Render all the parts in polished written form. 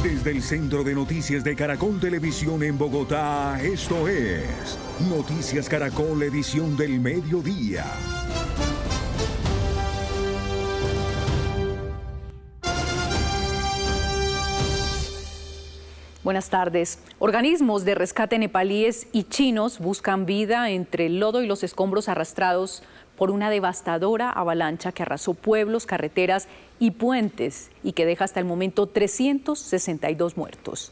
Desde el Centro de Noticias de Caracol Televisión en Bogotá, esto es Noticias Caracol, edición del mediodía. Buenas tardes. Organismos de rescate nepalíes y chinos buscan vida entre el lodo y los escombros arrastrados por una devastadora avalancha que arrasó pueblos, carreteras y puentes y que deja hasta el momento 362 muertos.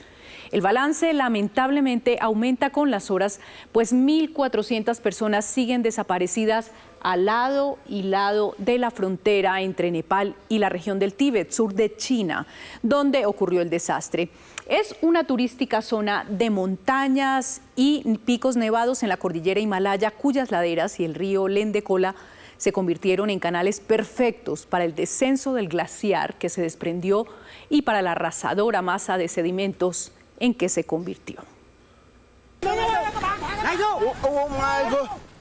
El balance lamentablemente aumenta con las horas, pues 1.400 personas siguen desaparecidas al lado y lado de la frontera entre Nepal y la región del Tíbet, sur de China, donde ocurrió el desastre. Es una turística zona de montañas y picos nevados en la cordillera Himalaya, cuyas laderas y el río Lendekola se convirtieron en canales perfectos para el descenso del glaciar que se desprendió y para la arrasadora masa de sedimentos en que se convirtió.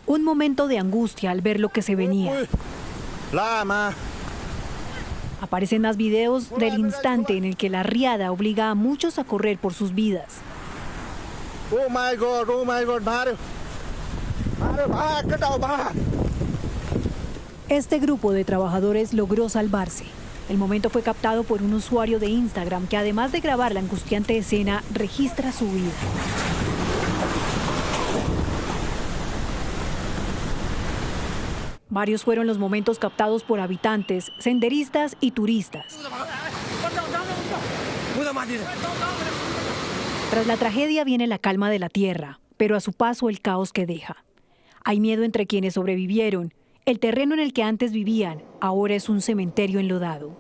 Un momento de angustia al ver lo que se venía. Aparecen más videos del instante en el que la riada obliga a muchos a correr por sus vidas. Este grupo de trabajadores logró salvarse. El momento fue captado por un usuario de Instagram que, además de grabar la angustiante escena, registra su vida. Varios fueron los momentos captados por habitantes, senderistas y turistas. Tras la tragedia viene la calma de la tierra, pero a su paso el caos que deja. Hay miedo entre quienes sobrevivieron. El terreno en el que antes vivían ahora es un cementerio enlodado.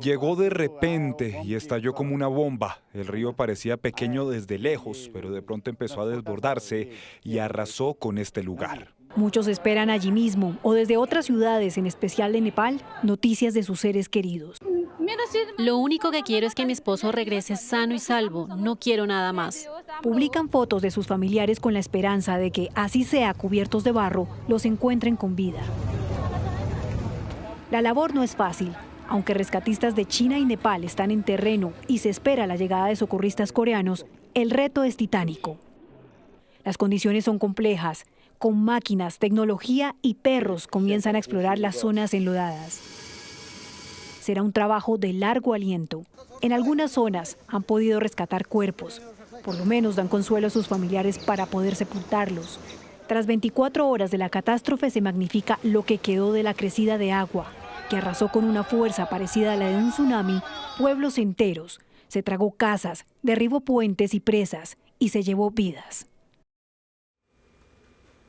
Llegó de repente y estalló como una bomba. El río parecía pequeño desde lejos, pero de pronto empezó a desbordarse y arrasó con este lugar. Muchos esperan allí mismo o desde otras ciudades, en especial de Nepal, noticias de sus seres queridos. Lo único que quiero es que mi esposo regrese sano y salvo. No quiero nada más. Publican fotos de sus familiares con la esperanza de que, así sea cubiertos de barro, los encuentren con vida. La labor no es fácil. Aunque rescatistas de China y Nepal están en terreno y se espera la llegada de socorristas coreanos, el reto es titánico. Las condiciones son complejas. Con máquinas, tecnología y perros comienzan a explorar las zonas enlodadas. Será un trabajo de largo aliento. En algunas zonas han podido rescatar cuerpos. Por lo menos dan consuelo a sus familiares para poder sepultarlos. Tras 24 horas de la catástrofe se magnifica lo que quedó de la crecida de agua, que arrasó con una fuerza parecida a la de un tsunami pueblos enteros. Se tragó casas, derribó puentes y presas y se llevó vidas.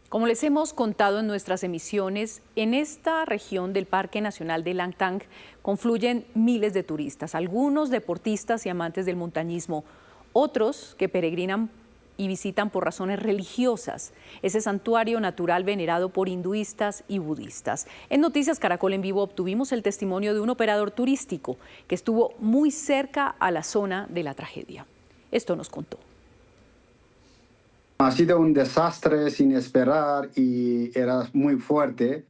Como les hemos contado en nuestras emisiones, en esta región del Parque Nacional de Langtang confluyen miles de turistas, algunos deportistas y amantes del montañismo, otros que peregrinan y visitan por razones religiosas ese santuario natural venerado por hinduistas y budistas. En Noticias Caracol en Vivo obtuvimos el testimonio de un operador turístico que estuvo muy cerca a la zona de la tragedia. Esto nos contó. Ha sido un desastre sin esperar y era muy fuerte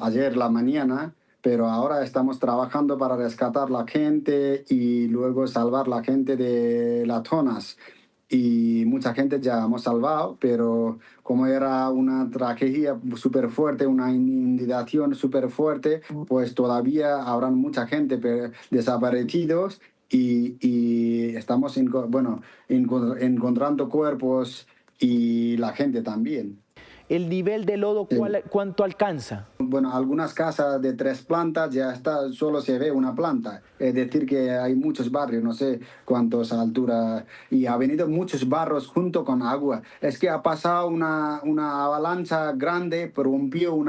ayer la mañana, pero ahora estamos trabajando para rescatar la gente y luego salvar la gente de las zonas. Y mucha gente ya hemos salvado, pero como era una tragedia súper fuerte, una inundación súper fuerte, pues todavía habrán mucha gente desaparecidos y estamos encontrando cuerpos y la gente también. ¿El nivel de lodo cuánto alcanza? Bueno, algunas casas de 3 plantas ya solo se ve una planta. Es decir, que hay muchos barrios, no sé cuántas alturas. Y ha venido muchos barros junto con agua. Es que ha pasado una avalancha grande, rompió un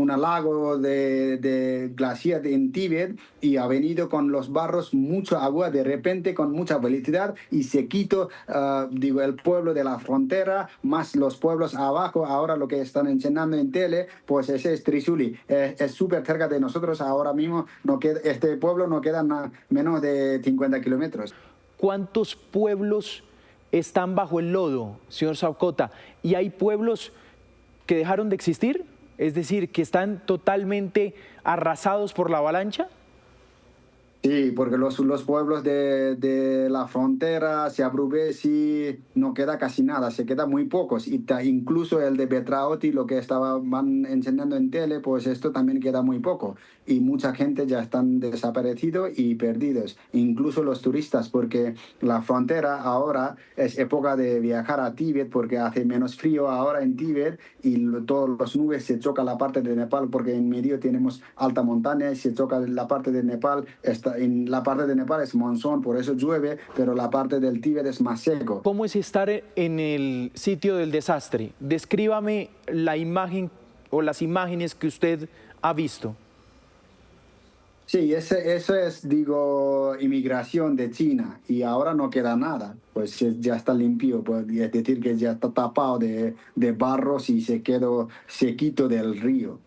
lago de glaciar en Tíbet y ha venido con los barros mucho agua de repente con mucha velocidad y se quitó el pueblo de la frontera más los pueblos abajo. Ahora lo que están enseñando en tele, pues ese es Trishuli. Es súper cerca de nosotros ahora mismo. Este pueblo no queda menos de 50 kilómetros. ¿Cuántos pueblos están bajo el lodo, señor Saucota? ¿Y hay pueblos que dejaron de existir? Es decir, que están totalmente arrasados por la avalancha. Sí, porque los pueblos de la frontera se abrumé, sí, no queda casi nada, se queda muy pocos. Y incluso el de Betraoti, lo que van enseñando en tele, pues esto también queda muy poco. Y mucha gente ya están desaparecidos y perdidos, incluso los turistas, porque la frontera ahora es época de viajar a Tíbet, porque hace menos frío ahora en Tíbet y todas las nubes se chocan la parte de Nepal, porque en medio tenemos alta montaña y se choca la parte de Nepal. En la parte de Nepal es monzón, por eso llueve, pero la parte del Tíbet es más seco. ¿Cómo es estar en el sitio del desastre? Descríbame la imagen o las imágenes que usted ha visto. Sí, eso es, digo, inmigración de China y ahora no queda nada, pues ya está limpio, pues, es decir, que ya está tapado de barros y se quedó sequito del río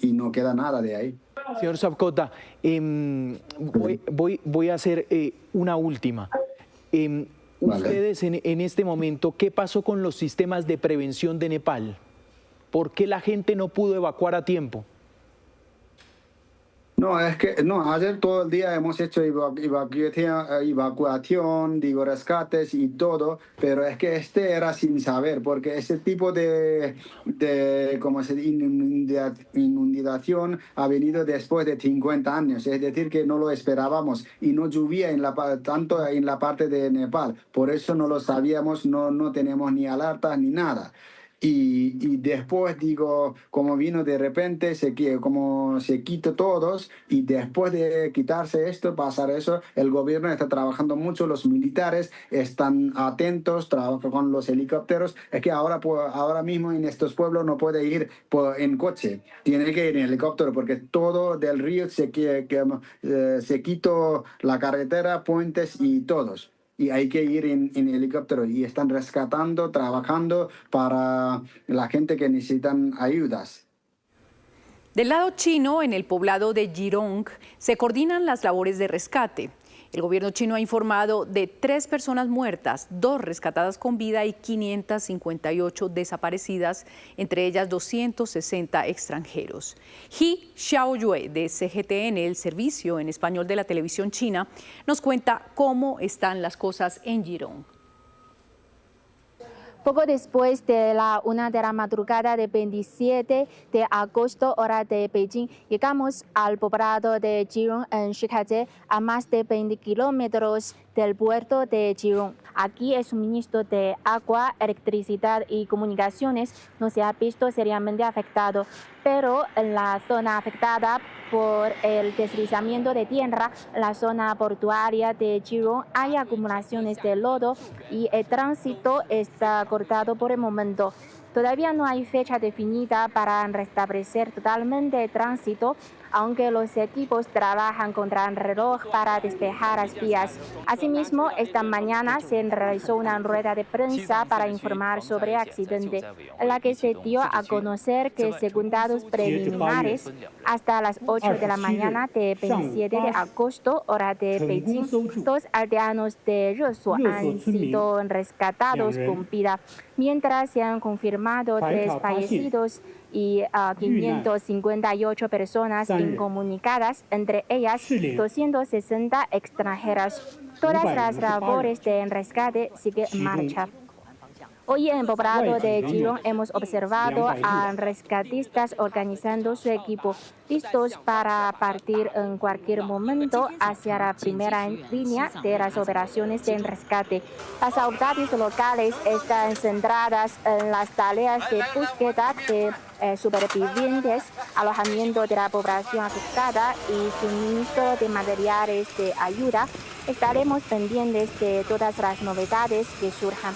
y no queda nada de ahí. Señor Sabkota, voy a hacer una última. Ustedes en este momento, ¿qué pasó con los sistemas de prevención de Nepal? ¿Por qué la gente no pudo evacuar a tiempo? No, es que ayer todo el día hemos hecho evacuación, digo, rescates y todo, pero es que era sin saber, porque ese tipo de ¿cómo se dice? Inundación ha venido después de 50 años, es decir, que no lo esperábamos y no llovía tanto en la parte de Nepal, por eso no lo sabíamos, no tenemos ni alertas ni nada. Y después, digo, como vino de repente, como se quitó todos, y después de quitarse esto, pasar eso, el gobierno está trabajando mucho, los militares están atentos, trabajan con los helicópteros. Es que ahora mismo en estos pueblos no puede ir en coche, tiene que ir en helicóptero, porque todo del río se quitó la carretera, puentes y todos. Y hay que ir en helicóptero y están rescatando, trabajando para la gente que necesitan ayudas. Del lado chino, en el poblado de Jirong, se coordinan las labores de rescate. El gobierno chino ha informado de 3 personas muertas, 2 rescatadas con vida y 558 desaparecidas, entre ellas 260 extranjeros. He Xiaoyue, de CGTN, el servicio en español de la televisión china, nos cuenta cómo están las cosas en Jirong. Poco después de la 1 de la madrugada del 27 de agosto, hora de Beijing, llegamos al poblado de Jirong en Shikaze, a más de 20 kilómetros del puerto de Jirong. Aquí el suministro de agua, electricidad y comunicaciones no se ha visto seriamente afectado, pero en la zona afectada por el deslizamiento de tierra, la zona portuaria de Jirong, hay acumulaciones de lodo y el tránsito está cortado por el momento. Todavía no hay fecha definida para restablecer totalmente el tránsito, aunque los equipos trabajan contra el reloj para despejar las vías. Asimismo, esta mañana se realizó una rueda de prensa para informar sobre el accidente, en la que se dio a conocer que, según datos preliminares, hasta las 8 de la mañana del 27 de agosto, hora de Beijing, 2 aldeanos de Resuo han sido rescatados con vida, mientras se han confirmado 3 fallecidos y 558 personas incomunicadas, entre ellas 260 extranjeras. Todas las labores de rescate siguen en marcha. Hoy en el poblado de Jirong hemos observado a rescatistas organizando su equipo, listos para partir en cualquier momento hacia la primera línea de las operaciones de rescate. Las autoridades locales están centradas en las tareas de búsqueda de supervivientes, alojamiento de la población afectada y suministro de materiales de ayuda. Estaremos pendientes de todas las novedades que surjan.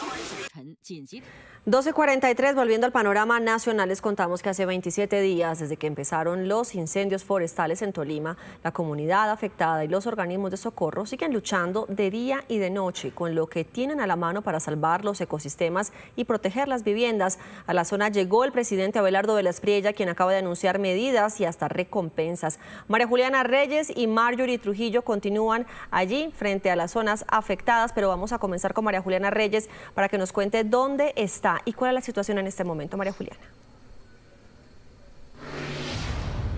12:43, volviendo al panorama nacional, les contamos que hace 27 días, desde que empezaron los incendios forestales en Tolima, la comunidad afectada y los organismos de socorro siguen luchando de día y de noche con lo que tienen a la mano para salvar los ecosistemas y proteger las viviendas. A la zona llegó el presidente Abelardo de la Espriella, quien acaba de anunciar medidas y hasta recompensas. María Juliana Reyes y Marjorie Trujillo continúan allí frente a las zonas afectadas, pero vamos a comenzar con María Juliana Reyes para que nos cuente dónde está y cuál es la situación en este momento. María Juliana.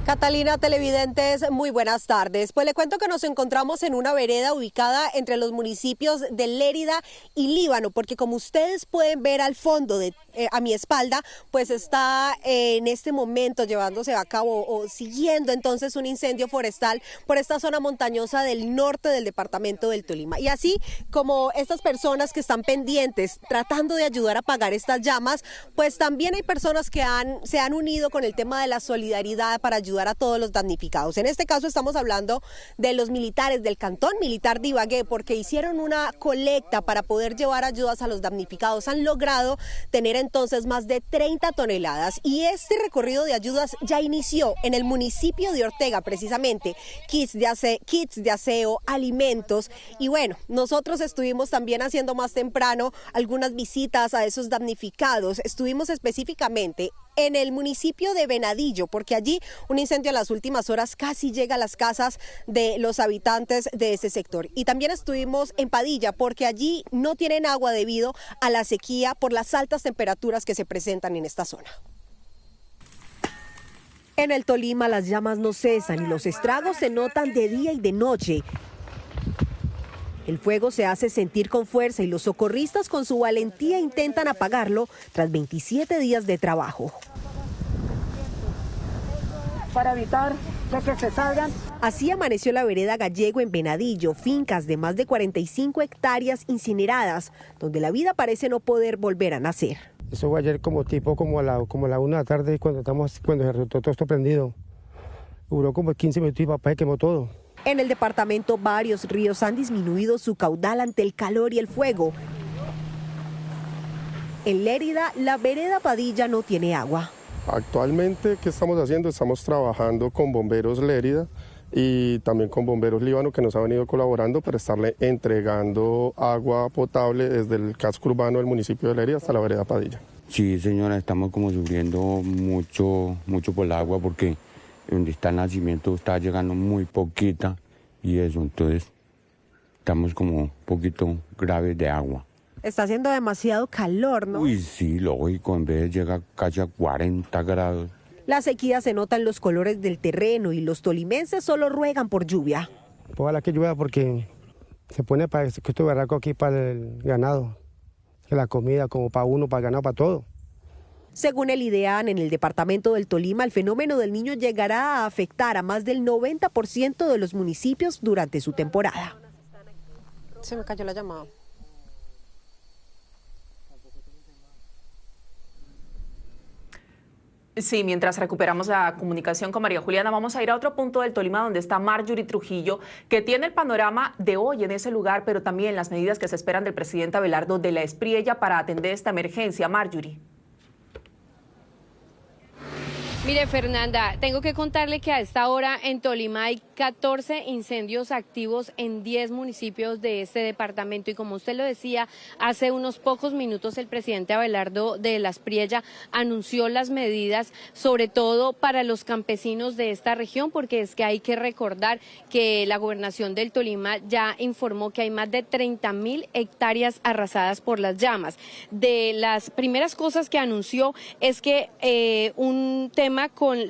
Catalina, televidentes, muy buenas tardes. Pues le cuento que nos encontramos en una vereda ubicada entre los municipios de Lérida y Líbano, porque como ustedes pueden ver al fondo, a mi espalda, pues está en este momento llevándose a cabo o siguiendo entonces un incendio forestal por esta zona montañosa del norte del departamento del Tolima. Y así como estas personas que están pendientes tratando de ayudar a apagar estas llamas, pues también hay personas que se han unido con el tema de la solidaridad para ayudar a todos los damnificados. En este caso estamos hablando de los militares del Cantón Militar de Ibagué, porque hicieron una colecta para poder llevar ayudas a los damnificados. Han logrado tener entonces más de 30 toneladas y este recorrido de ayudas ya inició en el municipio de Ortega, precisamente, kits de aseo, alimentos, y bueno, nosotros estuvimos también haciendo más temprano algunas visitas a esos damnificados. Estuvimos específicamente en el municipio de Venadillo, porque allí un incendio en las últimas horas casi llega a las casas de los habitantes de ese sector. Y también estuvimos en Padilla, porque allí no tienen agua debido a la sequía por las altas temperaturas que se presentan en esta zona. En el Tolima las llamas no cesan y los estragos se notan de día y de noche. El fuego se hace sentir con fuerza y los socorristas con su valentía intentan apagarlo tras 27 días de trabajo. Para evitar que se salgan. Así amaneció la vereda Gallego en Venadillo, fincas de más de 45 hectáreas incineradas, donde la vida parece no poder volver a nacer. Eso fue ayer como la 1 de la tarde cuando se resultó todo esto prendido. Duró como 15 minutos y papá se quemó todo. En el departamento varios ríos han disminuido su caudal ante el calor y el fuego. En Lérida, la vereda Padilla no tiene agua. Actualmente, ¿qué estamos haciendo? Estamos trabajando con bomberos Lérida y también con bomberos Líbano, que nos han venido colaborando para estarle entregando agua potable desde el casco urbano del municipio de Lérida hasta la vereda Padilla. Sí, señora, estamos como sufriendo mucho por el agua, porque donde está el nacimiento está llegando muy poquita y eso, entonces estamos como un poquito graves de agua. Está haciendo demasiado calor, ¿no? Uy, sí, lógico, en vez llega casi a 40 grados. La sequía se nota en los colores del terreno y los tolimenses solo ruegan por lluvia. Ojalá que llueva porque se pone para que esto barraco aquí para el ganado, que la comida como para uno, para el ganado, para todo. Según el IDEAN, en el departamento del Tolima, el fenómeno del Niño llegará a afectar a más del 90% de los municipios durante su temporada. Se me cayó la llamada. Sí, mientras recuperamos la comunicación con María Juliana, vamos a ir a otro punto del Tolima donde está Marjorie Trujillo, que tiene el panorama de hoy en ese lugar, pero también las medidas que se esperan del presidente Abelardo de la Espriella para atender esta emergencia. Marjorie. Mire, Fernanda, tengo que contarle que a esta hora en Tolima hay 14 incendios activos en 10 municipios de este departamento y como usted lo decía, hace unos pocos minutos el presidente Abelardo de la Espriella anunció las medidas, sobre todo para los campesinos de esta región, porque es que hay que recordar que la gobernación del Tolima ya informó que hay más de 30.000 hectáreas arrasadas por las llamas. De las primeras cosas que anunció es que un tema con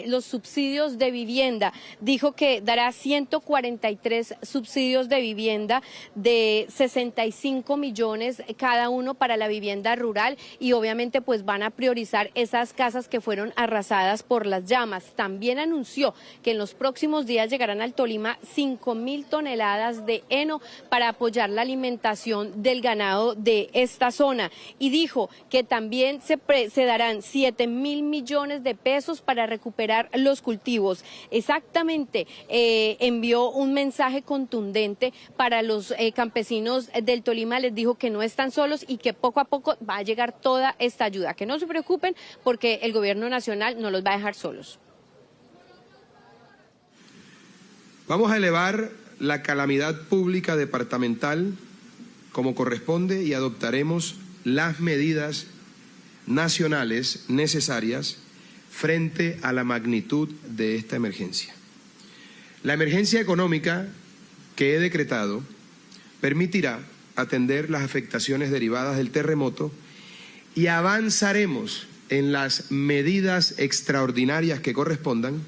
los subsidios de vivienda. Dijo que dará 143 subsidios de vivienda de 65 millones cada uno para la vivienda rural y obviamente pues van a priorizar esas casas que fueron arrasadas por las llamas. También anunció que en los próximos días llegarán al Tolima 5.000 toneladas de heno para apoyar la alimentación del ganado de esta zona y dijo que también se darán 7.000 millones de pesos para recuperar los cultivos. Exactamente, envió un mensaje contundente para los campesinos del Tolima, les dijo que no están solos y que poco a poco va a llegar toda esta ayuda, que no se preocupen porque el gobierno nacional no los va a dejar solos. Vamos a elevar la calamidad pública departamental como corresponde y adoptaremos las medidas nacionales necesarias frente a la magnitud de esta emergencia. La emergencia económica que he decretado permitirá atender las afectaciones derivadas del terremoto y avanzaremos en las medidas extraordinarias que correspondan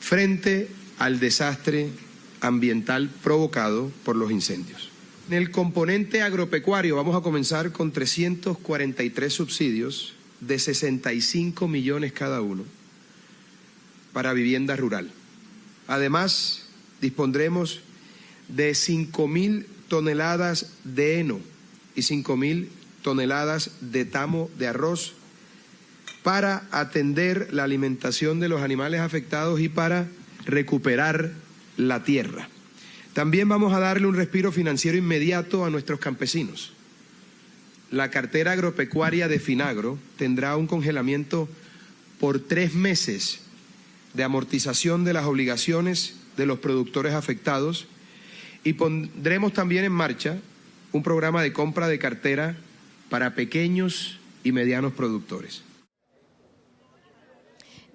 frente al desastre ambiental provocado por los incendios. En el componente agropecuario vamos a comenzar con 343 subsidios de 65 millones cada uno para vivienda rural. Además, dispondremos de 5.000 toneladas de heno y 5.000 toneladas de tamo de arroz para atender la alimentación de los animales afectados y para recuperar la tierra. También vamos a darle un respiro financiero inmediato a nuestros campesinos. La cartera agropecuaria de Finagro tendrá un congelamiento por 3 meses de amortización de las obligaciones de los productores afectados y pondremos también en marcha un programa de compra de cartera para pequeños y medianos productores.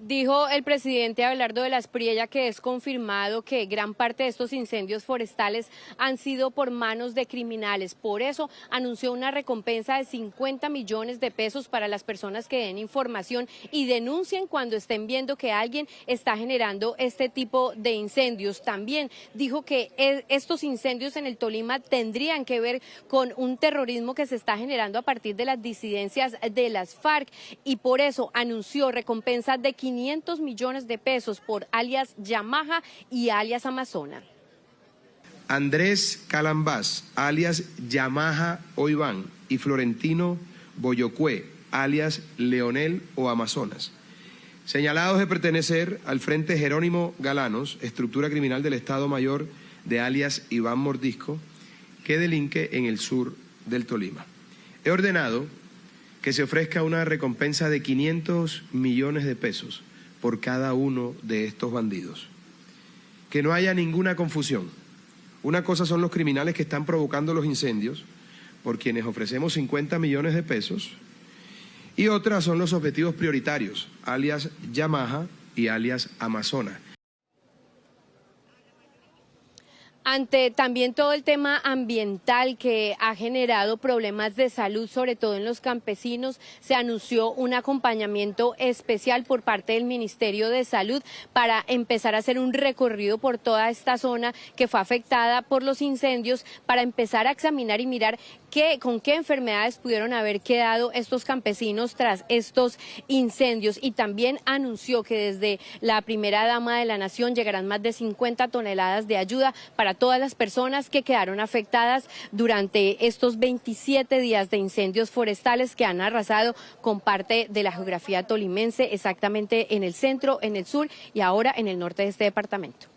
Dijo el presidente Abelardo de la Espriella que es confirmado que gran parte de estos incendios forestales han sido por manos de criminales. Por eso anunció una recompensa de 50 millones de pesos para las personas que den información y denuncien cuando estén viendo que alguien está generando este tipo de incendios. También dijo que estos incendios en el Tolima tendrían que ver con un terrorismo que se está generando a partir de las disidencias de las FARC y por eso anunció recompensa de 500 millones de pesos por alias Yamaha y alias Amazona. Andrés Calambás, alias Yamaha o Iván, y Florentino Boyocue, alias Leonel o Amazonas, señalados de pertenecer al Frente Jerónimo Galanos, estructura criminal del Estado Mayor de alias Iván Mordisco, que delinque en el sur del Tolima. He ordenado que se ofrezca una recompensa de 500 millones de pesos por cada uno de estos bandidos. Que no haya ninguna confusión. Una cosa son los criminales que están provocando los incendios, por quienes ofrecemos 50 millones de pesos, y otras son los objetivos prioritarios, alias Yamaha y alias Amazona. Ante también todo el tema ambiental que ha generado problemas de salud, sobre todo en los campesinos, se anunció un acompañamiento especial por parte del Ministerio de Salud para empezar a hacer un recorrido por toda esta zona que fue afectada por los incendios, para empezar a examinar y mirar con qué enfermedades pudieron haber quedado estos campesinos tras estos incendios. Y también anunció que desde la primera dama de la nación llegarán más de 50 toneladas de ayuda para todas las personas que quedaron afectadas durante estos 27 días de incendios forestales que han arrasado con parte de la geografía tolimense, exactamente en el centro, en el sur y ahora en el norte de este departamento.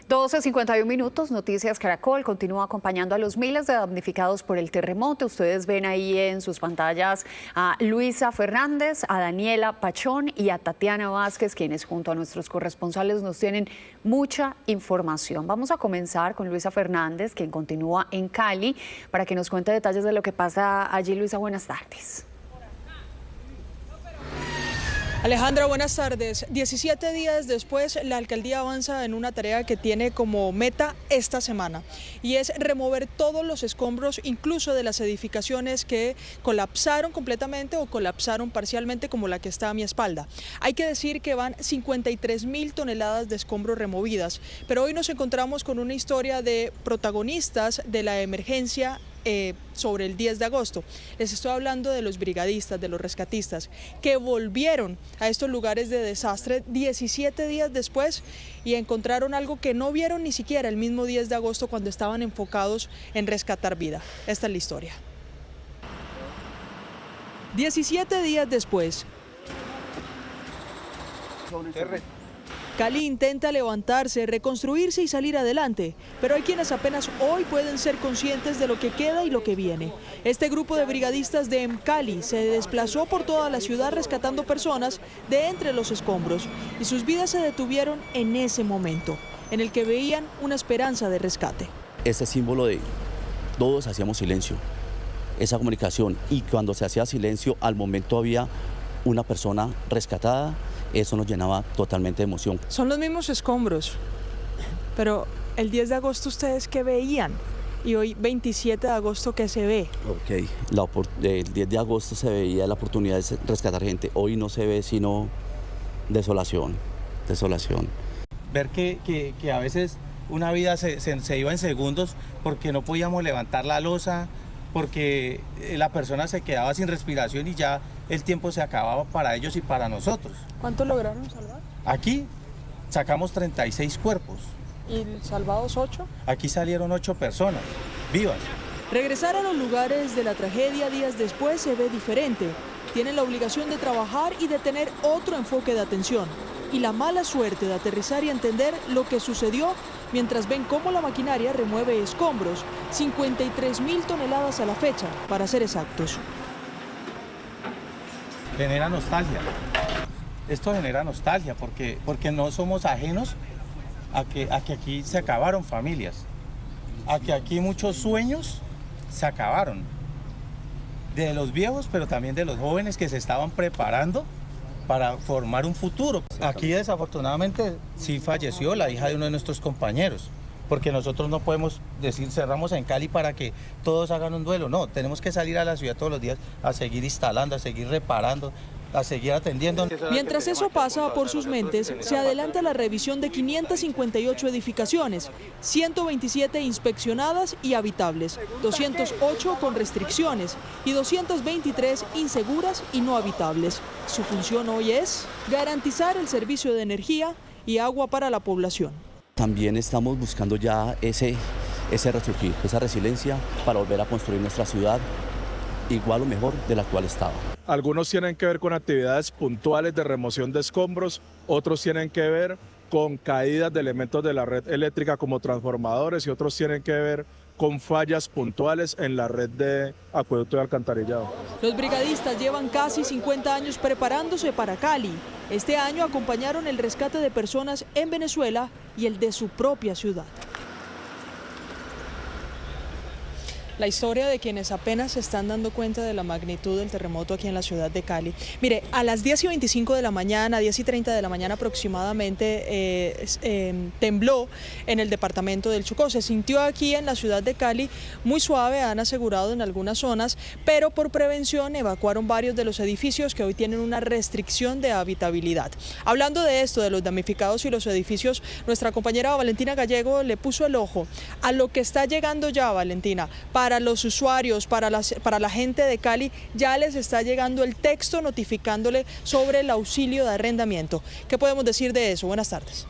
12:51 minutos, Noticias Caracol continúa acompañando a los miles de damnificados por el terremoto. Ustedes ven ahí en sus pantallas a Luisa Fernández, a Daniela Pachón y a Tatiana Vázquez, quienes junto a nuestros corresponsales nos tienen mucha información. Vamos a comenzar con Luisa Fernández, quien continúa en Cali, para que nos cuente detalles de lo que pasa allí. Luisa, buenas tardes. Alejandra, buenas tardes. 17 días después, la alcaldía avanza en una tarea que tiene como meta esta semana y es remover todos los escombros, incluso de las edificaciones que colapsaron completamente o colapsaron parcialmente, como la que está a mi espalda. Hay que decir que van 53.000 toneladas de escombros removidas, pero hoy nos encontramos con una historia de protagonistas de la emergencia sobre el 10 de agosto. Les estoy hablando de los brigadistas, de los rescatistas, que volvieron a estos lugares de desastre 17 días después y encontraron algo que no vieron ni siquiera el mismo 10 de agosto cuando estaban enfocados en rescatar vida. Esta es la historia. 17 días después, Cali intenta levantarse, reconstruirse y salir adelante, pero hay quienes apenas hoy pueden ser conscientes de lo que queda y lo que viene. Este grupo de brigadistas de Cali se desplazó por toda la ciudad rescatando personas de entre los escombros y sus vidas se detuvieron en ese momento, en el que veían una esperanza de rescate. Ese símbolo de todos hacíamos silencio, esa comunicación, y cuando se hacía silencio al momento había una persona rescatada. Eso nos llenaba totalmente de emoción. Son los mismos escombros, pero el 10 de agosto, ¿ustedes qué veían? Y hoy 27 de agosto, ¿qué se ve? Ok, el 10 de agosto se veía la oportunidad de rescatar gente. Hoy no se ve sino desolación, desolación. Ver que a veces una vida se iba en segundos porque no podíamos levantar la losa, porque la persona se quedaba sin respiración y ya el tiempo se acababa para ellos y para nosotros. ¿Cuántos lograron salvar? Aquí sacamos 36 cuerpos. ¿Y salvados 8? Aquí salieron 8 personas vivas. Regresar a los lugares de la tragedia días después se ve diferente. Tienen la obligación de trabajar y de tener otro enfoque de atención. Y la mala suerte de aterrizar y entender lo que sucedió mientras ven cómo la maquinaria remueve escombros. 53.000 toneladas a la fecha, para ser exactos. Genera nostalgia. Esto genera nostalgia porque no somos ajenos a que aquí se acabaron familias, a que aquí muchos sueños se acabaron, de los viejos pero también de los jóvenes que se estaban preparando para formar un futuro. Aquí desafortunadamente sí falleció la hija de uno de nuestros compañeros, porque nosotros no podemos decir cerramos en Cali para que todos hagan un duelo, no, tenemos que salir a la ciudad todos los días a seguir instalando, a seguir reparando, a seguir atendiendo. Mientras eso pasa por sus mentes, se adelanta la revisión de 558 edificaciones, 127 inspeccionadas y habitables, 208 con restricciones y 223 inseguras y no habitables. Su función hoy es garantizar el servicio de energía y agua para la población. También estamos buscando ya ese resurgir, esa resiliencia para volver a construir nuestra ciudad igual o mejor del actual estado. Algunos tienen que ver con actividades puntuales de remoción de escombros, otros tienen que ver con caídas de elementos de la red eléctrica como transformadores y otros tienen que ver con fallas puntuales en la red de acueducto y alcantarillado. Los brigadistas llevan casi 50 años preparándose para Cali. Este año acompañaron el rescate de personas en Venezuela y el de su propia ciudad. La historia de quienes apenas se están dando cuenta de la magnitud del terremoto aquí en la ciudad de Cali. Mire, a las 10:25 de la mañana, 10:30 de la mañana aproximadamente, tembló en el departamento del Chocó. Se sintió aquí en la ciudad de Cali muy suave, han asegurado en algunas zonas, pero por prevención evacuaron varios de los edificios que hoy tienen una restricción de habitabilidad. Hablando de esto, de los damnificados y los edificios, nuestra compañera Valentina Gallego le puso el ojo a lo que está llegando ya, Valentina. Para los usuarios, para la gente de Cali, ya les está llegando el texto notificándole sobre el auxilio de arrendamiento. ¿Qué podemos decir de eso? Buenas tardes.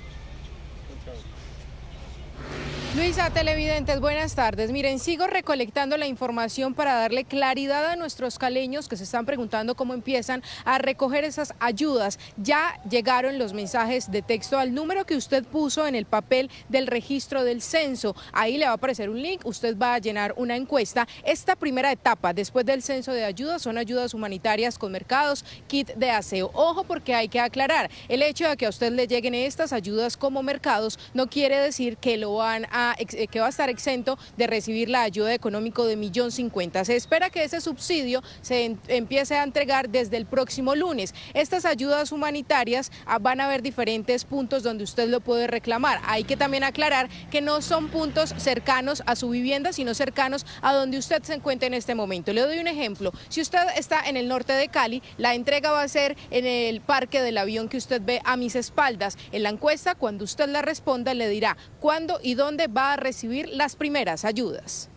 Luisa, televidentes, buenas tardes. Miren, sigo recolectando la información para darle claridad a nuestros caleños que se están preguntando cómo empiezan a recoger esas ayudas. Ya llegaron los mensajes de texto al número que usted puso en el papel del registro del censo. Ahí le va a aparecer un link, usted va a llenar una encuesta. Esta primera etapa, después del censo de ayudas, son ayudas humanitarias con mercados, kit de aseo. Ojo, porque hay que aclarar, el hecho de que a usted le lleguen estas ayudas como mercados no quiere decir que que va a estar exento de recibir la ayuda económica de $1.050.000. Se espera que ese subsidio se empiece a entregar desde el próximo lunes. Estas ayudas humanitarias van a haber diferentes puntos donde usted lo puede reclamar. Hay que también aclarar que no son puntos cercanos a su vivienda, sino cercanos a donde usted se encuentra en este momento. Le doy un ejemplo. Si usted está en el norte de Cali, la entrega va a ser en el parque del avión que usted ve a mis espaldas. En la encuesta, cuando usted la responda, le dirá cuándo y dónde va a recibir las primeras ayudas.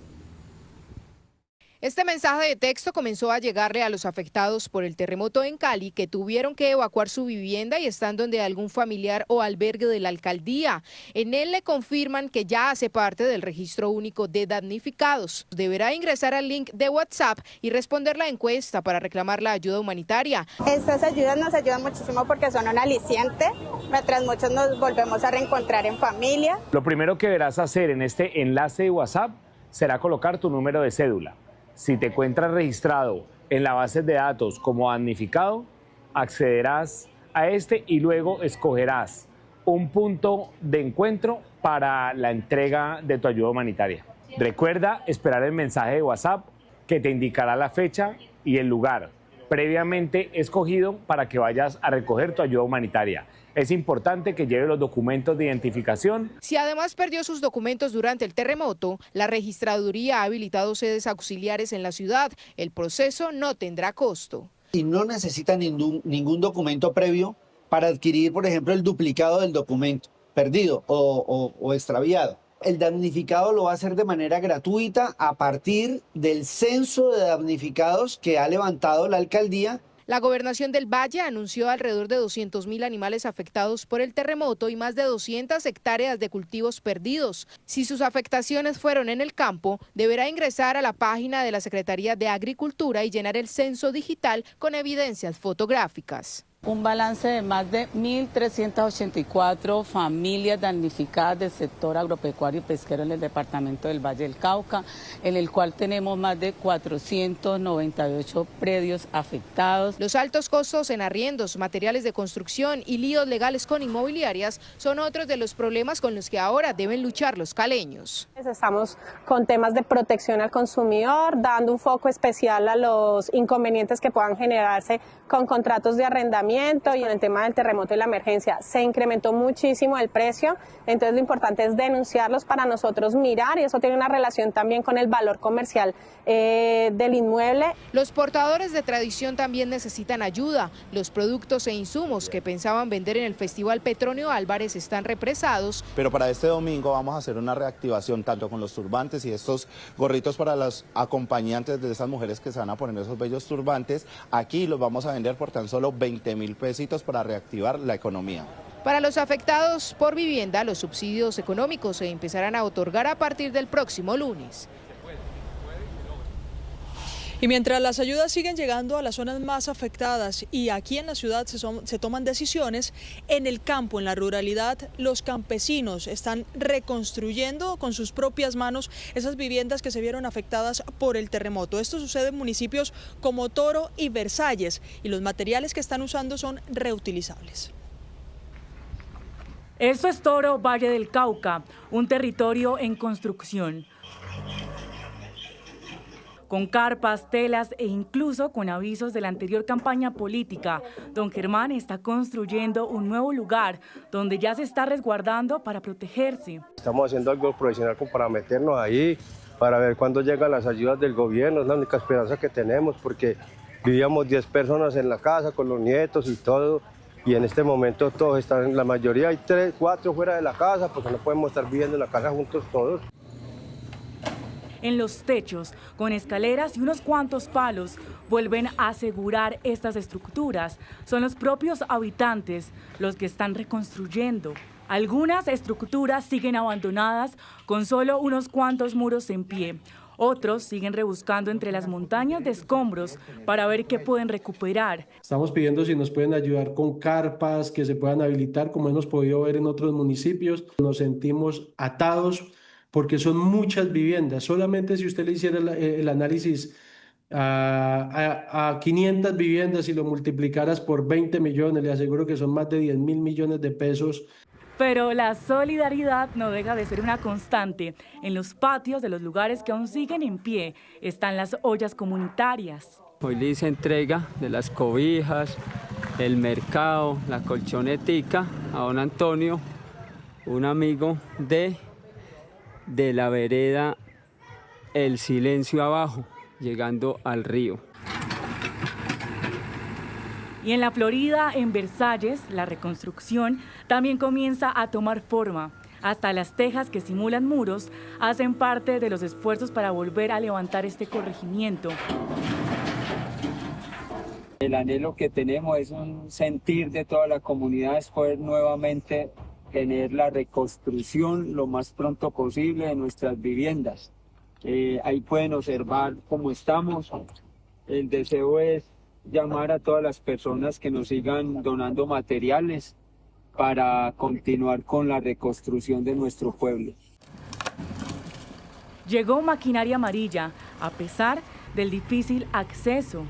Este mensaje de texto comenzó a llegarle a los afectados por el terremoto en Cali, que tuvieron que evacuar su vivienda y están donde algún familiar o albergue de la alcaldía. En él le confirman que ya hace parte del registro único de damnificados. Deberá ingresar al link de WhatsApp y responder la encuesta para reclamar la ayuda humanitaria. Estas ayudas nos ayudan muchísimo porque son un aliciente, mientras muchos nos volvemos a reencontrar en familia. Lo primero que deberás hacer en este enlace de WhatsApp será colocar tu número de cédula. Si te encuentras registrado en la base de datos como damnificado, accederás a este y luego escogerás un punto de encuentro para la entrega de tu ayuda humanitaria. Recuerda esperar el mensaje de WhatsApp que te indicará la fecha y el lugar previamente escogido para que vayas a recoger tu ayuda humanitaria. Es importante que lleve los documentos de identificación. Si además perdió sus documentos durante el terremoto, la registraduría ha habilitado sedes auxiliares en la ciudad. El proceso no tendrá costo. Y no necesita ningún documento previo para adquirir, por ejemplo, el duplicado del documento perdido o extraviado. El damnificado lo va a hacer de manera gratuita a partir del censo de damnificados que ha levantado la alcaldía. La Gobernación del Valle anunció alrededor de 200.000 animales afectados por el terremoto y más de 200 hectáreas de cultivos perdidos. Si sus afectaciones fueron en el campo, deberá ingresar a la página de la Secretaría de Agricultura y llenar el censo digital con evidencias fotográficas. Un balance de más de 1.384 familias damnificadas del sector agropecuario y pesquero en el departamento del Valle del Cauca, en el cual tenemos más de 498 predios afectados. Los altos costos en arriendos, materiales de construcción y líos legales con inmobiliarias son otros de los problemas con los que ahora deben luchar los caleños. Estamos con temas de protección al consumidor, dando un foco especial a los inconvenientes que puedan generarse con contratos de arrendamiento, y en el tema del terremoto y la emergencia se incrementó muchísimo el precio, entonces lo importante es denunciarlos para nosotros mirar, y eso tiene una relación también con el valor comercial del inmueble. Los portadores de tradición también necesitan ayuda. Los productos e insumos que pensaban vender en el Festival Petronio Álvarez están represados. Pero para este domingo vamos a hacer una reactivación tanto con los turbantes y estos gorritos para los acompañantes de esas mujeres que se van a poner esos bellos turbantes. Aquí los vamos a vender por tan solo 20.000 pesitos para reactivar la economía. Para los afectados por vivienda, los subsidios económicos se empezarán a otorgar a partir del próximo lunes. Y mientras las ayudas siguen llegando a las zonas más afectadas y aquí en la ciudad se toman decisiones, en el campo, en la ruralidad, los campesinos están reconstruyendo con sus propias manos esas viviendas que se vieron afectadas por el terremoto. Esto sucede en municipios como Toro y Versalles, y los materiales que están usando son reutilizables. Esto es Toro, Valle del Cauca, un territorio en construcción, con carpas, telas e incluso con avisos de la anterior campaña política. Don Germán está construyendo un nuevo lugar donde ya se está resguardando para protegerse. Estamos haciendo algo profesional como para meternos ahí, para ver cuándo llegan las ayudas del gobierno. Es la única esperanza que tenemos, porque vivíamos 10 personas en la casa con los nietos y todo, y en este momento todos están, la mayoría hay 3, 4 fuera de la casa, porque no podemos estar viviendo en la casa juntos todos. En los techos, con escaleras y unos cuantos palos, vuelven a asegurar estas estructuras. Son los propios habitantes los que están reconstruyendo. Algunas estructuras siguen abandonadas con solo unos cuantos muros en pie. Otros siguen rebuscando entre las montañas de escombros para ver qué pueden recuperar. Estamos pidiendo si nos pueden ayudar con carpas que se puedan habilitar, como hemos podido ver en otros municipios. Nos sentimos atados porque son muchas viviendas. Solamente si usted le hiciera el análisis a 500 viviendas y lo multiplicaras por 20 millones, le aseguro que son más de 10.000 millones de pesos. Pero la solidaridad no deja de ser una constante. En los patios de los lugares que aún siguen en pie están las ollas comunitarias. Hoy le hice entrega de las cobijas, el mercado, la colchonetica a don Antonio, un amigo de la vereda El Silencio abajo, llegando al río. Y en la Florida, en Versalles, la reconstrucción también comienza a tomar forma. Hasta las tejas que simulan muros hacen parte de los esfuerzos para volver a levantar este corregimiento. El anhelo que tenemos es un sentir de toda la comunidad, es poder nuevamente tener la reconstrucción lo más pronto posible de nuestras viviendas. Ahí pueden observar cómo estamos. El deseo es llamar a todas las personas que nos sigan donando materiales para continuar con la reconstrucción de nuestro pueblo. Llegó maquinaria amarilla, a pesar del difícil acceso.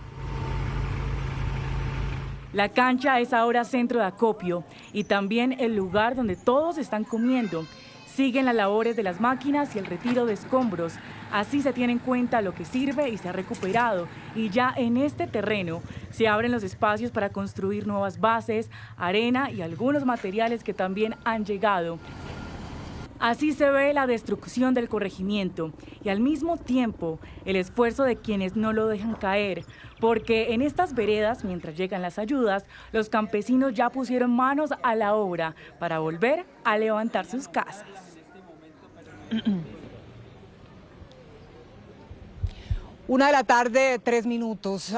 La cancha es ahora centro de acopio y también el lugar donde todos están comiendo. Siguen las labores de las máquinas y el retiro de escombros. Así se tiene en cuenta lo que sirve y se ha recuperado. Y ya en este terreno se abren los espacios para construir nuevas bases, arena y algunos materiales que también han llegado. Así se ve la destrucción del corregimiento y al mismo tiempo el esfuerzo de quienes no lo dejan caer, porque en estas veredas, mientras llegan las ayudas, los campesinos ya pusieron manos a la obra para volver a levantar sus casas. 1:03 p.m.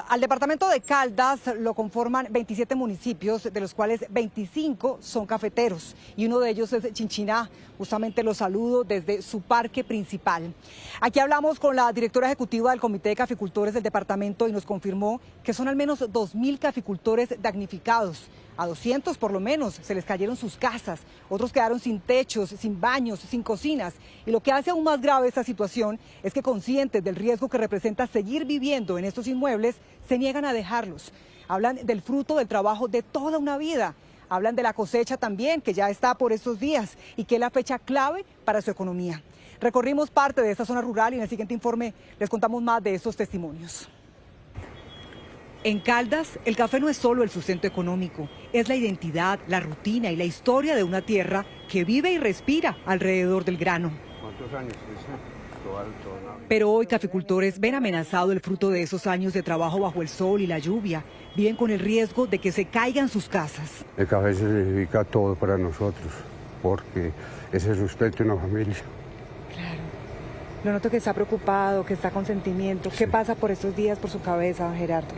Al departamento de Caldas lo conforman 27 municipios, de los cuales 25 son cafeteros, y uno de ellos es Chinchiná. Justamente los saludo desde su parque principal. Aquí hablamos con la directora ejecutiva del Comité de Caficultores del departamento y nos confirmó que son al menos 2.000 caficultores damnificados. A 200 por lo menos se les cayeron sus casas, otros quedaron sin techos, sin baños, sin cocinas. Y lo que hace aún más grave esta situación es que, conscientes del riesgo que representa seguir viviendo en estos inmuebles, se niegan a dejarlos. Hablan del fruto del trabajo de toda una vida. Hablan de la cosecha también, que ya está por estos días y que es la fecha clave para su economía. Recorrimos parte de esta zona rural y en el siguiente informe les contamos más de estos testimonios. En Caldas, el café no es solo el sustento económico, es la identidad, la rutina y la historia de una tierra que vive y respira alrededor del grano. ¿Cuántos años? Pero hoy caficultores ven amenazado el fruto de esos años de trabajo bajo el sol y la lluvia. Viven con el riesgo de que se caigan sus casas. El café significa todo para nosotros, porque es el sustento de una familia. Claro. Lo noto que está preocupado, que está con sentimiento. ¿Qué pasa por estos días por su cabeza, don Gerardo?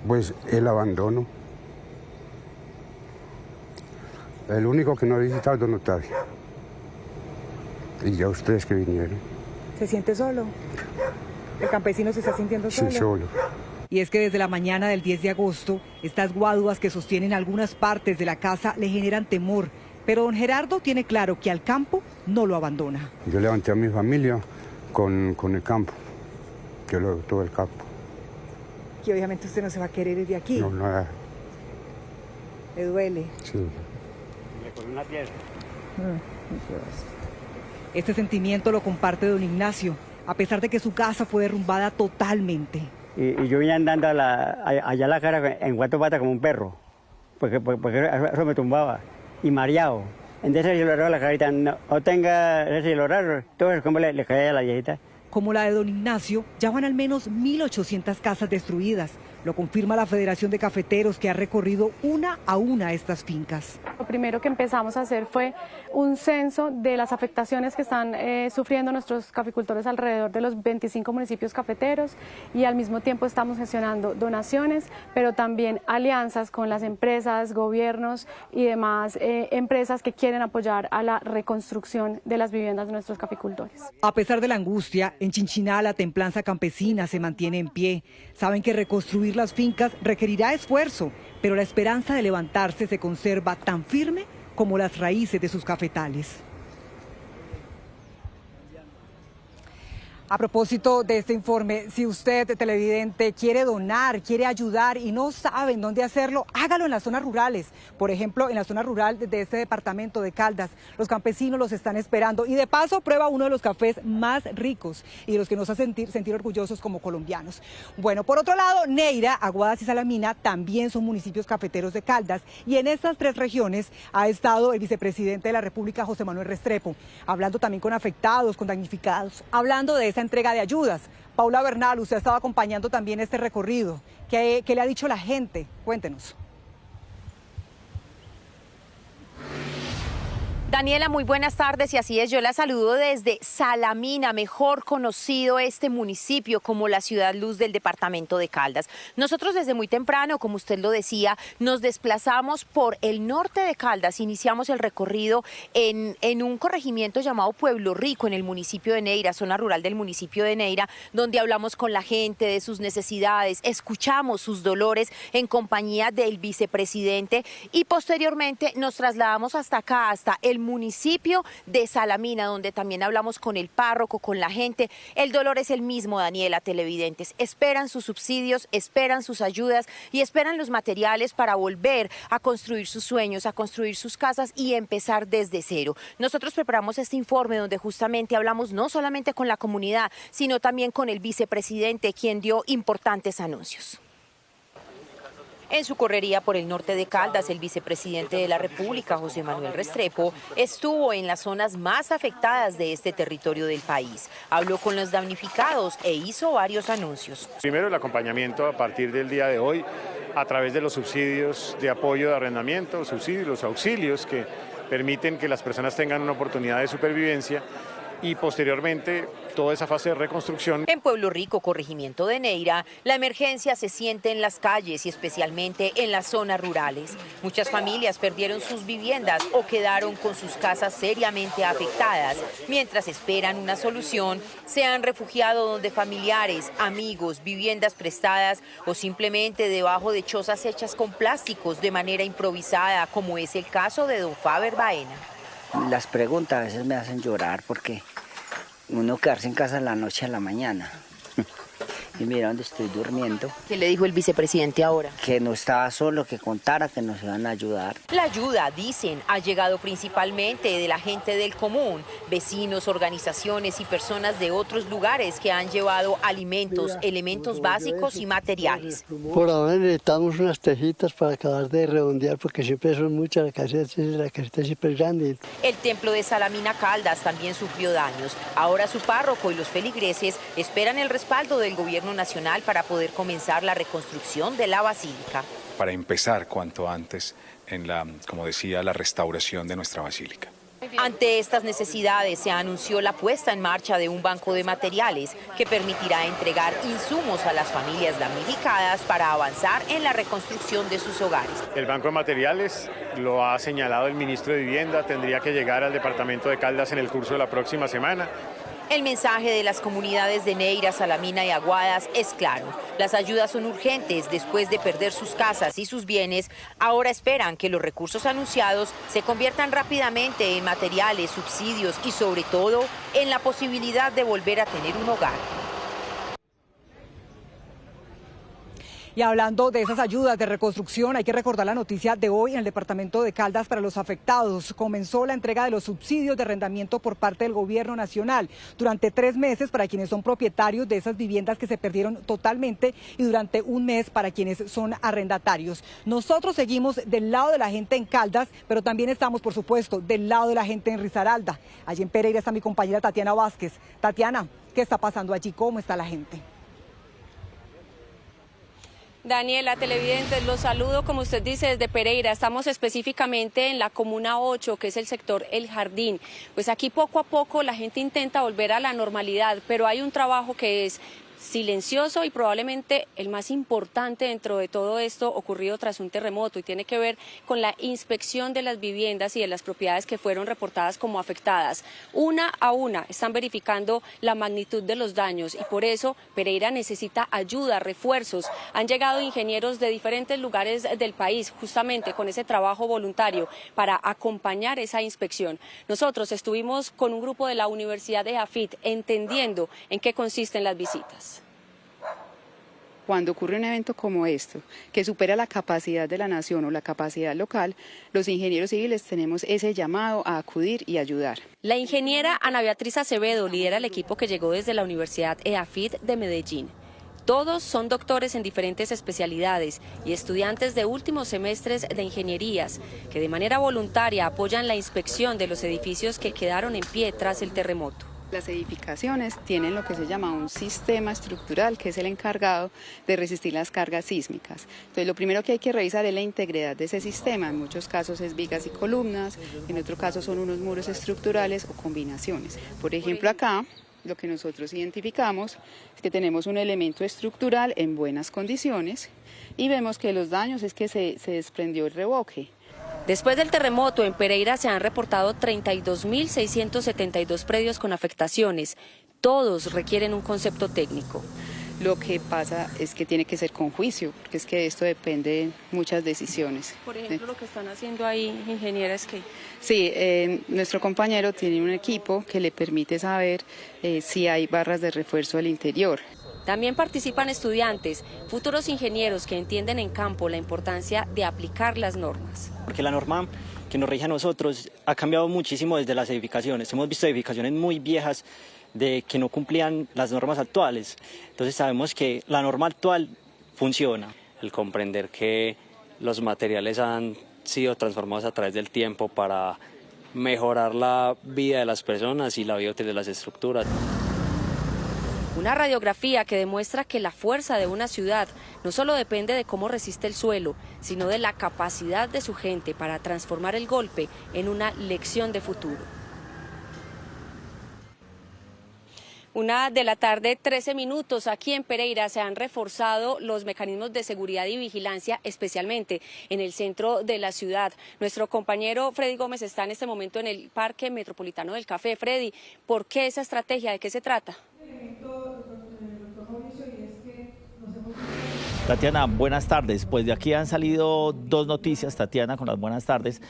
Pues el abandono. El único que no ha visitado es don Octavio. Y ya ustedes que vinieron. ¿Se siente solo? ¿El campesino se está sintiendo solo? Sí, solo. Y es que desde la mañana del 10 de agosto, estas guaduas que sostienen algunas partes de la casa le generan temor. Pero don Gerardo tiene claro que al campo no lo abandona. Yo levanté a mi familia con el campo. Yo lo hago todo el campo. Y obviamente usted no se va a querer ir de aquí. No, nada. ¿Le duele? Sí. Le pone una piedra. Este sentimiento lo comparte don Ignacio, a pesar de que su casa fue derrumbada totalmente. Y yo vine andando allá a la cara en cuatro patas como un perro, porque eso me tumbaba, y mareado. Entonces yo le agarraba la carita, no tenga ese raro, todo es como le caía a la viejita. Como la de don Ignacio, ya van al menos 1.800 casas destruidas. Lo confirma la Federación de Cafeteros, que ha recorrido una a una estas fincas. Lo primero que empezamos a hacer fue un censo de las afectaciones que están sufriendo nuestros caficultores alrededor de los 25 municipios cafeteros, y al mismo tiempo estamos gestionando donaciones, pero también alianzas con las empresas, gobiernos y demás empresas que quieren apoyar a la reconstrucción de las viviendas de nuestros caficultores. A pesar de la angustia, en Chinchiná la templanza campesina se mantiene en pie. Saben que reconstruir las fincas requerirá esfuerzo, pero la esperanza de levantarse se conserva tan firme como las raíces de sus cafetales. A propósito de este informe, si usted, televidente, quiere donar, quiere ayudar y no sabe en dónde hacerlo, hágalo en las zonas rurales. Por ejemplo, en la zona rural de este departamento de Caldas, los campesinos los están esperando y de paso prueba uno de los cafés más ricos y de los que nos hace sentir orgullosos como colombianos. Bueno, por otro lado, Neira, Aguadas y Salamina también son municipios cafeteros de Caldas, y en estas tres regiones ha estado el vicepresidente de la República, José Manuel Restrepo, hablando también con afectados, con damnificados, hablando de esa entrega de ayudas. Paula Bernal, usted estaba acompañando también este recorrido. ¿Qué le ha dicho la gente? Cuéntenos. Daniela, muy buenas tardes, y así es, yo la saludo desde Salamina, mejor conocido este municipio como la ciudad luz del departamento de Caldas. Nosotros desde muy temprano, como usted lo decía, nos desplazamos por el norte de Caldas, iniciamos el recorrido en un corregimiento llamado Pueblo Rico, en el municipio de Neira, zona rural del municipio de Neira, donde hablamos con la gente de sus necesidades, escuchamos sus dolores en compañía del vicepresidente, y posteriormente nos trasladamos hasta acá, hasta el municipio de Salamina, donde también hablamos con el párroco, con la gente. El dolor es el mismo, Daniela, televidentes. Esperan sus subsidios, esperan sus ayudas y esperan los materiales para volver a construir sus sueños, a construir sus casas y empezar desde cero. Nosotros preparamos este informe donde justamente hablamos no solamente con la comunidad, sino también con el vicepresidente, quien dio importantes anuncios. En su correría por el norte de Caldas, el vicepresidente de la República, José Manuel Restrepo, estuvo en las zonas más afectadas de este territorio del país. Habló con los damnificados e hizo varios anuncios. Primero, el acompañamiento a partir del día de hoy a través de los subsidios de apoyo de arrendamiento, subsidios, los auxilios que permiten que las personas tengan una oportunidad de supervivencia y posteriormente toda esa fase de reconstrucción. En Pueblo Rico, corregimiento de Neira, la emergencia se siente en las calles y especialmente en las zonas rurales. Muchas familias perdieron sus viviendas o quedaron con sus casas seriamente afectadas. Mientras esperan una solución, se han refugiado donde familiares, amigos, viviendas prestadas o simplemente debajo de chozas hechas con plásticos de manera improvisada, como es el caso de don Faber Baena. Las preguntas a veces me hacen llorar porque uno quedarse en casa de la noche a la mañana. Y mira dónde estoy durmiendo. ¿Qué le dijo el vicepresidente ahora? Que no estaba solo, que contara, que nos iban a ayudar. La ayuda, dicen, ha llegado principalmente de la gente del común, vecinos, organizaciones y personas de otros lugares que han llevado alimentos, elementos básicos y materiales. Por ahora necesitamos unas tejitas para acabar de redondear porque siempre son muchas, la caseta siempre es grande. El templo de Salamina Caldas también sufrió daños. Ahora su párroco y los feligreses esperan el respaldo del gobierno nacional para poder comenzar la reconstrucción de la basílica. Para empezar cuanto antes en como decía, la restauración de nuestra basílica. Ante estas necesidades se anunció la puesta en marcha de un banco de materiales que permitirá entregar insumos a las familias damnificadas para avanzar en la reconstrucción de sus hogares. El banco de materiales lo ha señalado el ministro de Vivienda, tendría que llegar al departamento de Caldas en el curso de la próxima semana. El mensaje de las comunidades de Neira, Salamina y Aguadas es claro. Las ayudas son urgentes después de perder sus casas y sus bienes. Ahora esperan que los recursos anunciados se conviertan rápidamente en materiales, subsidios y sobre todo en la posibilidad de volver a tener un hogar. Y hablando de esas ayudas de reconstrucción, hay que recordar la noticia de hoy en el departamento de Caldas para los afectados. Comenzó la entrega de los subsidios de arrendamiento por parte del gobierno nacional durante 3 meses para quienes son propietarios de esas viviendas que se perdieron totalmente y durante 1 mes para quienes son arrendatarios. Nosotros seguimos del lado de la gente en Caldas, pero también estamos, por supuesto, del lado de la gente en Risaralda. Allí en Pereira está mi compañera Tatiana Vázquez. Tatiana, ¿qué está pasando allí? ¿Cómo está la gente? Daniela, televidentes, los saludo, como usted dice, desde Pereira. Estamos específicamente en la Comuna 8, que es el sector El Jardín. Pues aquí poco a poco la gente intenta volver a la normalidad, pero hay un trabajo que es silencioso y probablemente el más importante dentro de todo esto ocurrido tras un terremoto y tiene que ver con la inspección de las viviendas y de las propiedades que fueron reportadas como afectadas. Una a una están verificando la magnitud de los daños y por eso Pereira necesita ayuda, refuerzos. Han llegado ingenieros de diferentes lugares del país justamente con ese trabajo voluntario para acompañar esa inspección. Nosotros estuvimos con un grupo de la Universidad de EAFIT entendiendo en qué consisten las visitas. Cuando ocurre un evento como esto, que supera la capacidad de la nación o la capacidad local, los ingenieros civiles tenemos ese llamado a acudir y ayudar. La ingeniera Ana Beatriz Acevedo lidera el equipo que llegó desde la Universidad EAFIT de Medellín. Todos son doctores en diferentes especialidades y estudiantes de últimos semestres de ingenierías que de manera voluntaria apoyan la inspección de los edificios que quedaron en pie tras el terremoto. Las edificaciones tienen lo que se llama un sistema estructural que es el encargado de resistir las cargas sísmicas. Entonces lo primero que hay que revisar es la integridad de ese sistema. En muchos casos es vigas y columnas, en otros casos son unos muros estructurales o combinaciones. Por ejemplo acá lo que nosotros identificamos es que tenemos un elemento estructural en buenas condiciones y vemos que los daños es que se desprendió el revoque. Después del terremoto en Pereira se han reportado 32.672 predios con afectaciones. Todos requieren un concepto técnico. Lo que pasa es que tiene que ser con juicio, porque es que de esto depende muchas decisiones. Por ejemplo, lo que están haciendo ahí, ingeniera, es que... Sí, nuestro compañero tiene un equipo que le permite saber si hay barras de refuerzo al interior. También participan estudiantes, futuros ingenieros que entienden en campo la importancia de aplicar las normas. Porque la norma que nos rige a nosotros ha cambiado muchísimo desde las edificaciones. Hemos visto edificaciones muy viejas de que no cumplían las normas actuales. Entonces sabemos que la norma actual funciona. El comprender que los materiales han sido transformados a través del tiempo para mejorar la vida de las personas y la vida útil de las estructuras. Una radiografía que demuestra que la fuerza de una ciudad no solo depende de cómo resiste el suelo, sino de la capacidad de su gente para transformar el golpe en una lección de futuro. 1:00 PM, aquí en Pereira se han reforzado los mecanismos de seguridad y vigilancia, especialmente en el centro de la ciudad. Nuestro compañero Freddy Gómez está en este momento en el Parque Metropolitano del Café. Freddy, ¿por qué esa estrategia? ¿De qué se trata? Tatiana, buenas tardes. Pues de aquí han salido dos noticias, Tatiana, con las buenas tardes.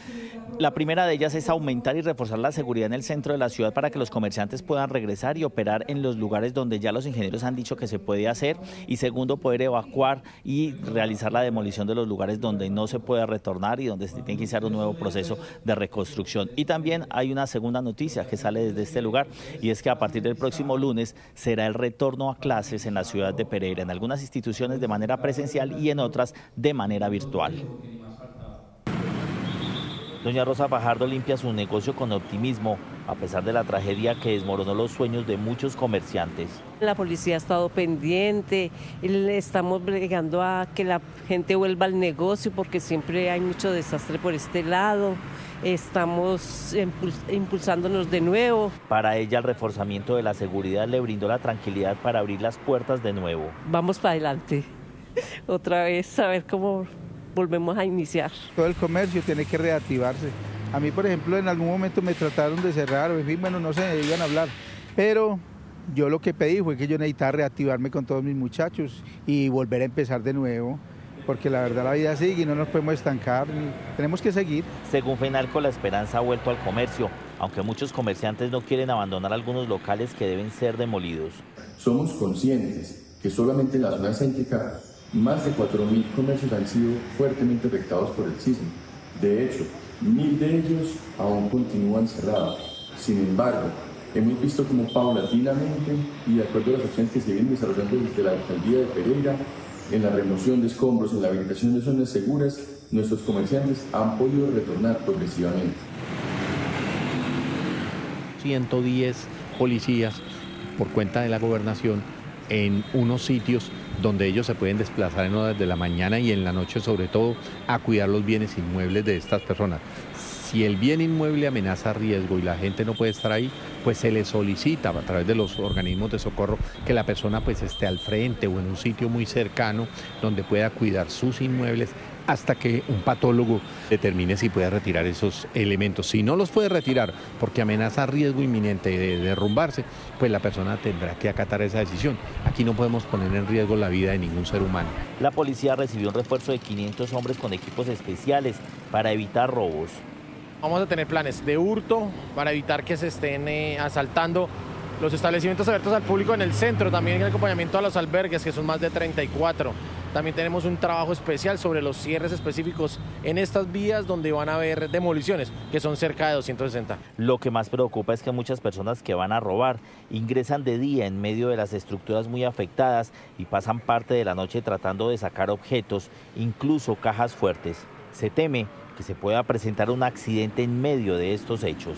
La primera de ellas es aumentar y reforzar la seguridad en el centro de la ciudad para que los comerciantes puedan regresar y operar en los lugares donde ya los ingenieros han dicho que se puede hacer. Y segundo, poder evacuar y realizar la demolición de los lugares donde no se puede retornar y donde se tiene que iniciar un nuevo proceso de reconstrucción. Y también hay una segunda noticia que sale desde este lugar, y es que a partir del próximo lunes será el retorno a clases en la ciudad de Pereira, en algunas instituciones de manera presencial y en otras de manera virtual. Doña Rosa Fajardo limpia su negocio con optimismo, a pesar de la tragedia que desmoronó los sueños de muchos comerciantes. La policía ha estado pendiente, le estamos bregando a que la gente vuelva al negocio porque siempre hay mucho desastre por este lado. Estamos impulsándonos de nuevo. Para ella el reforzamiento de la seguridad le brindó la tranquilidad para abrir las puertas de nuevo. Vamos para adelante, otra vez a ver cómo volvemos a iniciar. Todo el comercio tiene que reactivarse. A mí, por ejemplo, en algún momento me trataron de cerrar, en fin, bueno, no sé, iban a hablar, pero yo lo que pedí fue que yo necesitaba reactivarme con todos mis muchachos y volver a empezar de nuevo, porque la verdad la vida sigue y no nos podemos estancar, tenemos que seguir. Según FENALCO, la esperanza ha vuelto al comercio, aunque muchos comerciantes no quieren abandonar algunos locales que deben ser demolidos. Somos conscientes que solamente en la zona céntrica más de 4.000 comercios han sido fuertemente afectados por el sismo. De hecho, 1.000 de ellos aún continúan cerrados. Sin embargo, hemos visto cómo paulatinamente y de acuerdo a las acciones que se vienen desarrollando desde la alcaldía de Pereira, en la remoción de escombros, en la habilitación de zonas seguras, nuestros comerciantes han podido retornar progresivamente. 110 policías por cuenta de la gobernación en unos sitios donde ellos se pueden desplazar en horas de la mañana y en la noche, sobre todo, a cuidar los bienes inmuebles de estas personas. Si el bien inmueble amenaza riesgo y la gente no puede estar ahí, pues se le solicita a través de los organismos de socorro que la persona pues esté al frente o en un sitio muy cercano donde pueda cuidar sus inmuebles hasta que un patólogo determine si puede retirar esos elementos. Si no los puede retirar porque amenaza riesgo inminente de derrumbarse, pues la persona tendrá que acatar esa decisión. Aquí no podemos poner en riesgo la vida de ningún ser humano. La policía recibió un refuerzo de 500 hombres con equipos especiales para evitar robos. Vamos a tener planes de hurto para evitar que se estén asaltando los establecimientos abiertos al público en el centro, también en acompañamiento a los albergues, que son más de 34. También tenemos un trabajo especial sobre los cierres específicos en estas vías donde van a haber demoliciones, que son cerca de 260. Lo que más preocupa es que muchas personas que van a robar ingresan de día en medio de las estructuras muy afectadas y pasan parte de la noche tratando de sacar objetos, incluso cajas fuertes. Se teme que se pueda presentar un accidente en medio de estos hechos.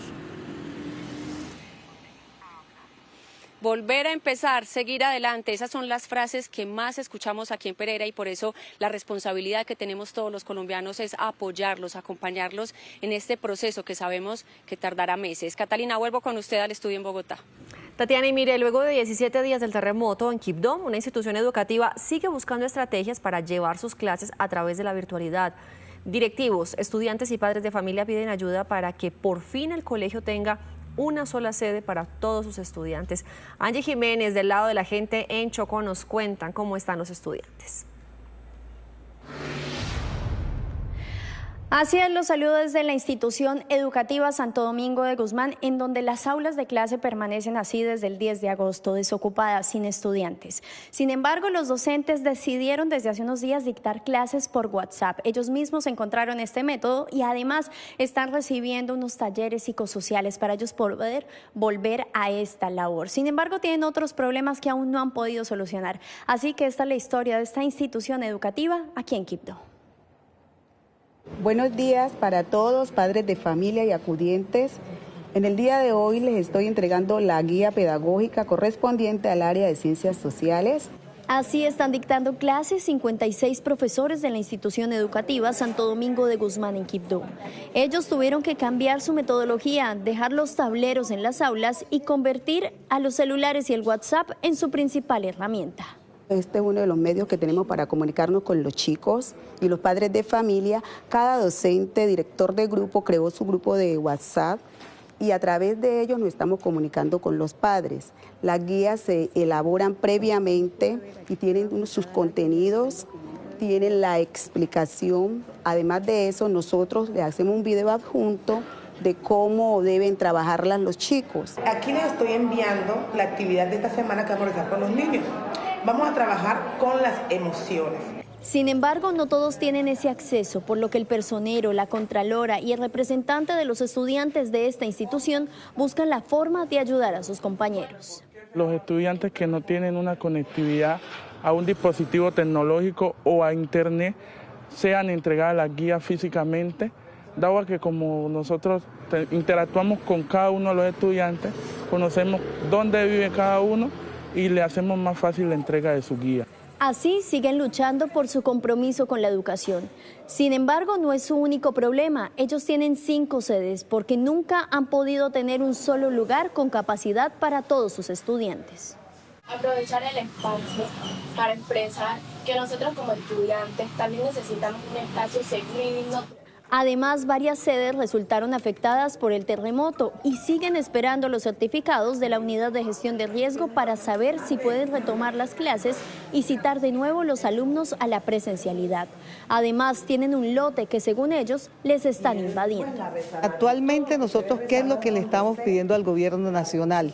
Volver a empezar, seguir adelante, esas son las frases que más escuchamos aquí en Pereira y por eso la responsabilidad que tenemos todos los colombianos es apoyarlos, acompañarlos en este proceso que sabemos que tardará meses. Catalina, vuelvo con usted al estudio en Bogotá. Tatiana, y mire, luego de 17 días del terremoto en Quibdó, una institución educativa sigue buscando estrategias para llevar sus clases a través de la virtualidad. Directivos, estudiantes y padres de familia piden ayuda para que por fin el colegio tenga una sola sede para todos sus estudiantes. Angie Jiménez, del lado de la gente en Chocó, nos cuentan cómo están los estudiantes. Así es, los saludo desde la institución educativa Santo Domingo de Guzmán, en donde las aulas de clase permanecen así desde el 10 de agosto, desocupadas, sin estudiantes. Sin embargo, los docentes decidieron desde hace unos días dictar clases por WhatsApp. Ellos mismos encontraron este método y además están recibiendo unos talleres psicosociales para ellos poder volver a esta labor. Sin embargo, tienen otros problemas que aún no han podido solucionar. Así que esta es la historia de esta institución educativa aquí en Quibdó. Buenos días para todos, padres de familia y acudientes. En el día de hoy les estoy entregando la guía pedagógica correspondiente al área de ciencias sociales. Así están dictando clases 56 profesores de la institución educativa Santo Domingo de Guzmán en Quibdó. Ellos tuvieron que cambiar su metodología, dejar los tableros en las aulas y convertir a los celulares y el WhatsApp en su principal herramienta. Este es uno de los medios que tenemos para comunicarnos con los chicos y los padres de familia. Cada docente, director de grupo, creó su grupo de WhatsApp y a través de ellos nos estamos comunicando con los padres. Las guías se elaboran previamente y tienen sus contenidos, tienen la explicación. Además de eso, nosotros le hacemos un video adjunto de cómo deben trabajarlas los chicos. Aquí les estoy enviando la actividad de esta semana que vamos a realizar con los niños. Vamos a trabajar con las emociones. Sin embargo, no todos tienen ese acceso, por lo que el personero, la contralora y el representante de los estudiantes de esta institución buscan la forma de ayudar a sus compañeros. Los estudiantes que no tienen una conectividad a un dispositivo tecnológico o a internet sean entregadas las guías físicamente, dado que como nosotros interactuamos con cada uno de los estudiantes, conocemos dónde vive cada uno y le hacemos más fácil la entrega de su guía. Así siguen luchando por su compromiso con la educación. Sin embargo, no es su único problema. Ellos tienen 5 sedes porque nunca han podido tener un solo lugar con capacidad para todos sus estudiantes. Aprovechar el espacio para expresar que nosotros como estudiantes también necesitamos un espacio seguro y digno. Además, varias sedes resultaron afectadas por el terremoto y siguen esperando los certificados de la Unidad de Gestión de Riesgo para saber si pueden retomar las clases y citar de nuevo los alumnos a la presencialidad. Además, tienen un lote que, según ellos, les están invadiendo. Actualmente nosotros, ¿qué es lo que le estamos pidiendo al gobierno nacional?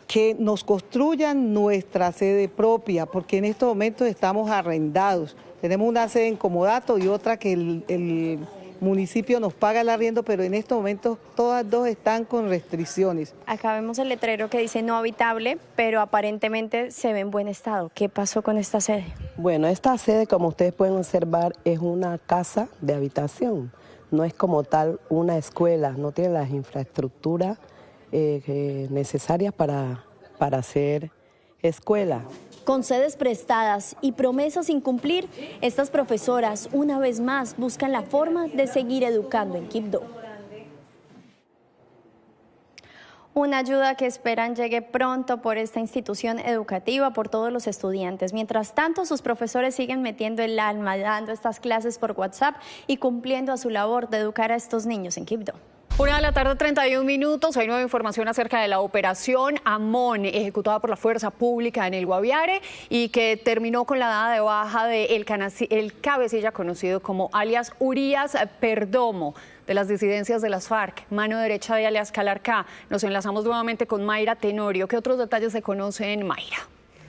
Que nos construyan nuestra sede propia, porque en estos momentos estamos arrendados. Tenemos una sede en Comodato y otra que el municipio nos paga el arriendo, pero en estos momentos todas dos están con restricciones. Acá vemos el letrero que dice no habitable, pero aparentemente se ve en buen estado. ¿Qué pasó con esta sede? Bueno, esta sede, como ustedes pueden observar, es una casa de habitación. No es como tal una escuela, no tiene las infraestructuras necesarias para hacer escuela. Con sedes prestadas y promesas sin cumplir, estas profesoras una vez más buscan la forma de seguir educando en Quibdó. Una ayuda que esperan llegue pronto por esta institución educativa, por todos los estudiantes. Mientras tanto, sus profesores siguen metiendo el alma, dando estas clases por WhatsApp y cumpliendo a su labor de educar a estos niños en Quibdó. 1:31 p.m. Hay nueva información acerca de la operación Amón, ejecutada por la Fuerza Pública en el Guaviare y que terminó con la dada de baja del cabecilla conocido como alias Urias Perdomo, de las disidencias de las FARC, mano derecha de alias Calarcá. Nos enlazamos nuevamente con Mayra Tenorio. ¿Qué otros detalles se conocen, Mayra?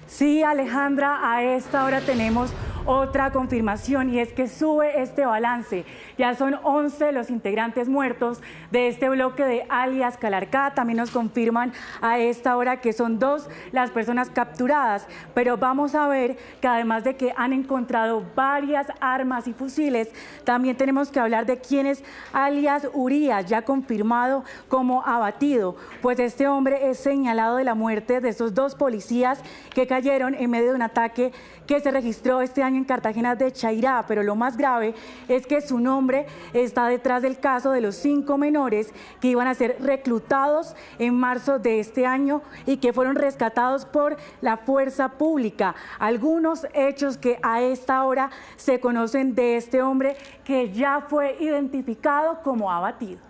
Sí, Alejandra, a esta hora tenemos otra confirmación y es que sube este balance. Ya son 11 los integrantes muertos de este bloque de alias Calarcá. También nos confirman a esta hora que son 2 las personas capturadas. Pero vamos a ver que además de que han encontrado varias armas y fusiles, también tenemos que hablar de quién es alias Urias, ya confirmado como abatido. Pues este hombre es señalado de la muerte de estos 2 policías que cayeron en medio de un ataque que se registró este año en Cartagena de Chairá, pero lo más grave es que su nombre está detrás del caso de los 5 menores que iban a ser reclutados en marzo de este año y que fueron rescatados por la fuerza pública. Algunos hechos que a esta hora se conocen de este hombre que ya fue identificado como abatido.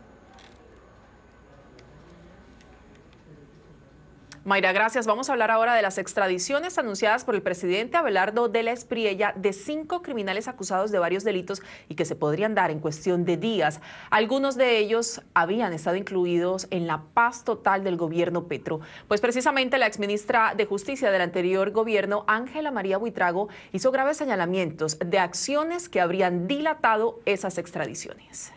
Mayra, gracias. Vamos a hablar ahora de las extradiciones anunciadas por el presidente Abelardo de la Espriella de 5 criminales acusados de varios delitos y que se podrían dar en cuestión de días. Algunos de ellos habían estado incluidos en la paz total del gobierno Petro. Pues precisamente la exministra de Justicia del anterior gobierno, Ángela María Buitrago, hizo graves señalamientos de acciones que habrían dilatado esas extradiciones.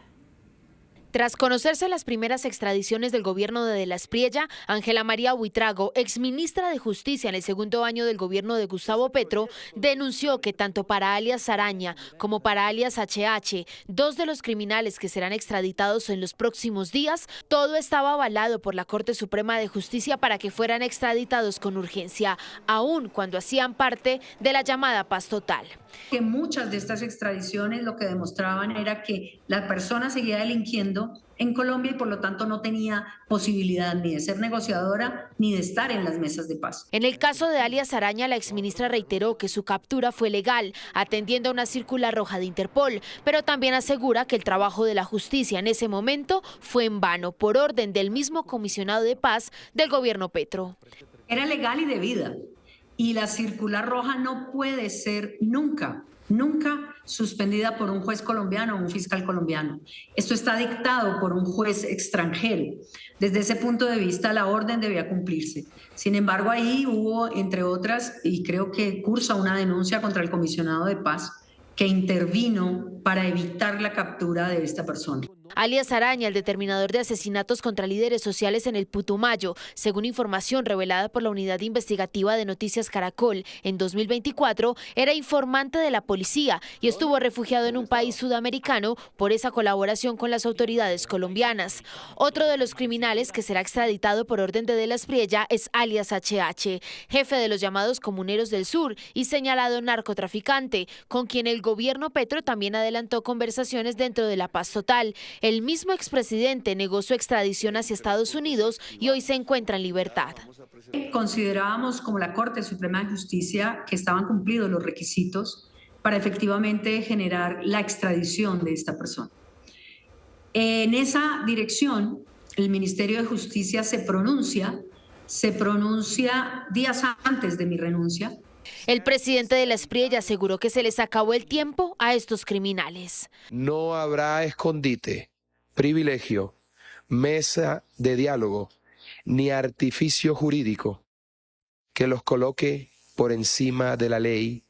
Tras conocerse las primeras extradiciones del gobierno de la Espriella, Ángela María Buitrago, exministra de Justicia en el segundo año del gobierno de Gustavo Petro, denunció que tanto para alias Araña como para alias HH, 2 de los criminales que serán extraditados en los próximos días, todo estaba avalado por la Corte Suprema de Justicia para que fueran extraditados con urgencia, aun cuando hacían parte de la llamada paz total. Que muchas de estas extradiciones lo que demostraban era que la persona seguía delinquiendo en Colombia y por lo tanto no tenía posibilidad ni de ser negociadora ni de estar en las mesas de paz. En el caso de alias Araña, la exministra reiteró que su captura fue legal, atendiendo a una circular roja de Interpol, pero también asegura que el trabajo de la justicia en ese momento fue en vano por orden del mismo comisionado de paz del gobierno Petro. Era legal y debida. Y la circular roja no puede ser nunca suspendida por un juez colombiano o un fiscal colombiano. Esto está dictado por un juez extranjero. Desde ese punto de vista, la orden debía cumplirse. Sin embargo, ahí hubo, entre otras, y creo que cursa una denuncia contra el comisionado de paz, que intervino para evitar la captura de esta persona. Alias Araña, el determinador de asesinatos contra líderes sociales en el Putumayo, según información revelada por la Unidad Investigativa de Noticias Caracol, en 2024 era informante de la policía y estuvo refugiado en un país sudamericano por esa colaboración con las autoridades colombianas. Otro de los criminales que será extraditado por orden de la Espriella es alias HH, jefe de los llamados Comuneros del Sur y señalado narcotraficante, con quien el gobierno Petro también adelantó conversaciones dentro de la paz total. El mismo expresidente negó su extradición hacia Estados Unidos y hoy se encuentra en libertad. Considerábamos como la Corte Suprema de Justicia que estaban cumplidos los requisitos para efectivamente generar la extradición de esta persona. En esa dirección, el Ministerio de Justicia se pronuncia días antes de mi renuncia. El presidente de la Espriella aseguró que se les acabó el tiempo a estos criminales. No habrá escondite, privilegio, mesa de diálogo, ni artificio jurídico que los coloque por encima de la ley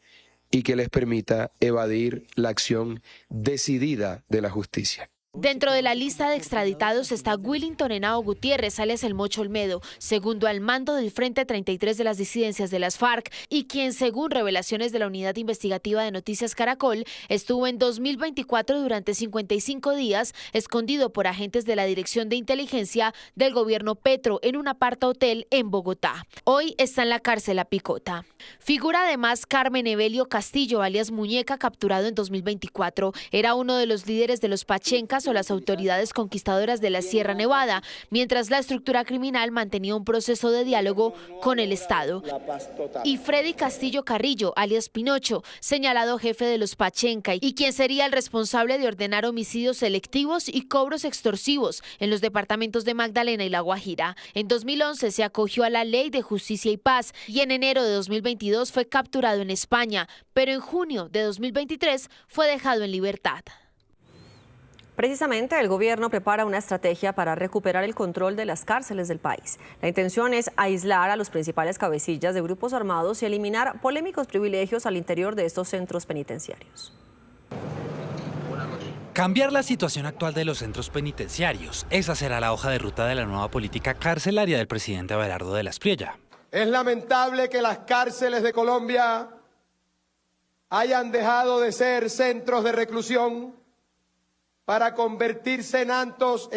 y que les permita evadir la acción decidida de la justicia. Dentro de la lista de extraditados está Willington Henao Gutiérrez, alias El Mocho Olmedo, segundo al mando del Frente 33 de las disidencias de las FARC y quien, según revelaciones de la Unidad Investigativa de Noticias Caracol, estuvo en 2024 durante 55 días escondido por agentes de la Dirección de Inteligencia del gobierno Petro en un aparta-hotel en Bogotá. Hoy está en la cárcel La Picota. Figura además Carmen Evelio Castillo, alias Muñeca, capturado en 2024. Era uno de los líderes de los Pachencas o las autoridades conquistadoras de la Sierra Nevada, mientras la estructura criminal mantenía un proceso de diálogo con el Estado. Y Freddy Castillo Carrillo, alias Pinocho, señalado jefe de los Pachenca y quien sería el responsable de ordenar homicidios selectivos y cobros extorsivos en los departamentos de Magdalena y La Guajira. En 2011 se acogió a la Ley de Justicia y Paz y en enero de 2022 fue capturado en España, pero en junio de 2023 fue dejado en libertad. Precisamente, el gobierno prepara una estrategia para recuperar el control de las cárceles del país. La intención es aislar a los principales cabecillas de grupos armados y eliminar polémicos privilegios al interior de estos centros penitenciarios. Cambiar la situación actual de los centros penitenciarios. Esa será la hoja de ruta de la nueva política carcelaria del presidente Abelardo de la Espriella. Es lamentable que las cárceles de Colombia hayan dejado de ser centros de reclusión para convertirse en antros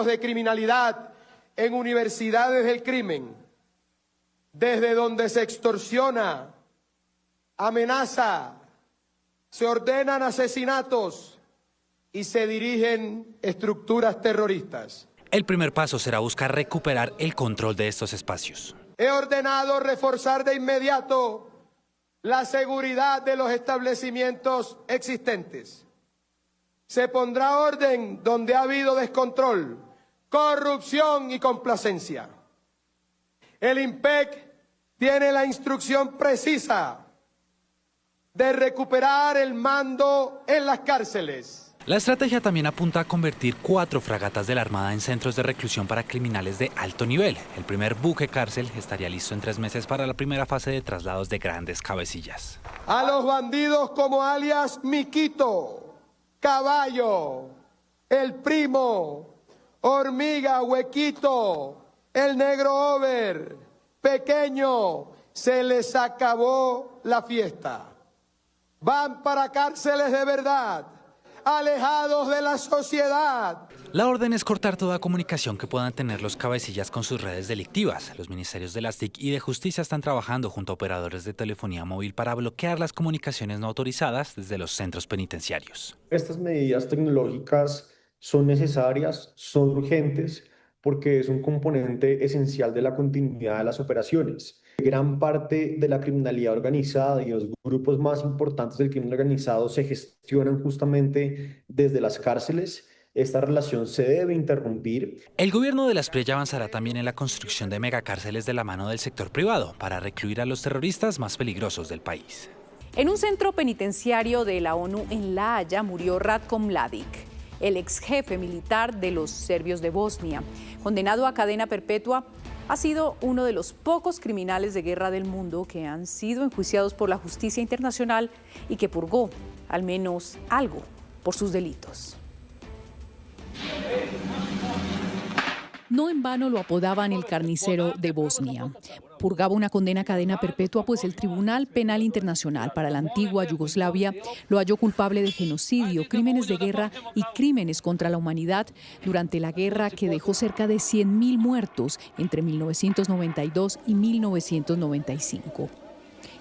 de criminalidad, en universidades del crimen, desde donde se extorsiona, amenaza, se ordenan asesinatos y se dirigen estructuras terroristas. El primer paso será buscar recuperar el control de estos espacios. He ordenado reforzar de inmediato la seguridad de los establecimientos existentes. Se pondrá orden donde ha habido descontrol, corrupción y complacencia. El IMPEC tiene la instrucción precisa de recuperar el mando en las cárceles. La estrategia también apunta a convertir 4 fragatas de la Armada en centros de reclusión para criminales de alto nivel. El primer buque cárcel estaría listo en 3 meses para la primera fase de traslados de grandes cabecillas. A los bandidos como alias Miquito, Caballo, El Primo, Hormiga, Huequito, El Negro Over, Pequeño, se les acabó la fiesta. Van para cárceles de verdad, alejados de la sociedad. La orden es cortar toda comunicación que puedan tener los cabecillas con sus redes delictivas. Los ministerios de las TIC y de Justicia están trabajando junto a operadores de telefonía móvil para bloquear las comunicaciones no autorizadas desde los centros penitenciarios. Estas medidas tecnológicas son necesarias, son urgentes, porque es un componente esencial de la continuidad de las operaciones. Gran parte de la criminalidad organizada y los grupos más importantes del crimen organizado se gestionan justamente desde las cárceles. Esta relación se debe interrumpir. El gobierno de la Espriella avanzará también en la construcción de megacárceles de la mano del sector privado para recluir a los terroristas más peligrosos del país. En un centro penitenciario de la ONU en La Haya murió Ratko Mladic, el ex jefe militar de los serbios de Bosnia. Condenado a cadena perpetua, ha sido uno de los pocos criminales de guerra del mundo que han sido enjuiciados por la justicia internacional y que purgó al menos algo por sus delitos. No en vano lo apodaban el carnicero de Bosnia. Purgaba una condena a cadena perpetua, pues el Tribunal Penal Internacional para la antigua Yugoslavia lo halló culpable de genocidio, crímenes de guerra y crímenes contra la humanidad durante la guerra que dejó cerca de 100.000 muertos entre 1992 y 1995.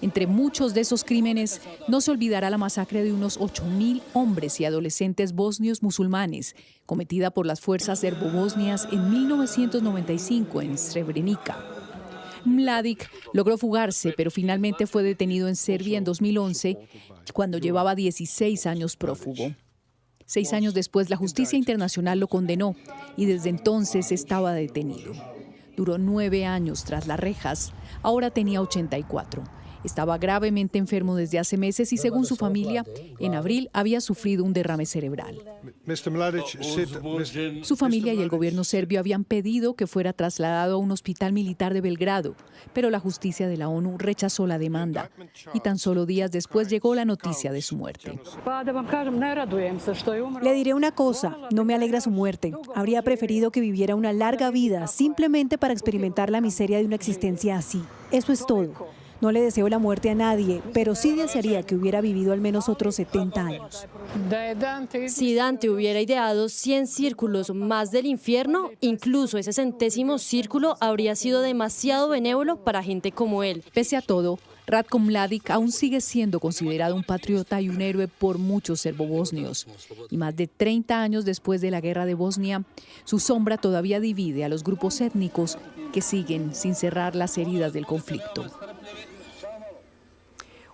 Entre muchos de esos crímenes, no se olvidará la masacre de unos 8.000 hombres y adolescentes bosnios musulmanes, cometida por las fuerzas serbobosnias en 1995 en Srebrenica. Mladic logró fugarse, pero finalmente fue detenido en Serbia en 2011, cuando llevaba 16 años prófugo. 6 años después, la justicia internacional lo condenó y desde entonces estaba detenido. Duró 9 años tras las rejas, ahora tenía 84. Estaba gravemente enfermo desde hace meses y, según su familia, en abril había sufrido un derrame cerebral. Su familia y el gobierno serbio habían pedido que fuera trasladado a un hospital militar de Belgrado, pero la justicia de la ONU rechazó la demanda y tan solo días después llegó la noticia de su muerte. Le diré una cosa, no me alegra su muerte. Habría preferido que viviera una larga vida simplemente para experimentar la miseria de una existencia así. Eso es todo. No le deseo la muerte a nadie, pero sí desearía que hubiera vivido al menos otros 70 años. Si Dante hubiera ideado 100 círculos más del infierno, incluso ese 100º círculo habría sido demasiado benévolo para gente como él. Pese a todo, Ratko Mladic aún sigue siendo considerado un patriota y un héroe por muchos serbobosnios. Y más de 30 años después de la guerra de Bosnia, su sombra todavía divide a los grupos étnicos que siguen sin cerrar las heridas del conflicto.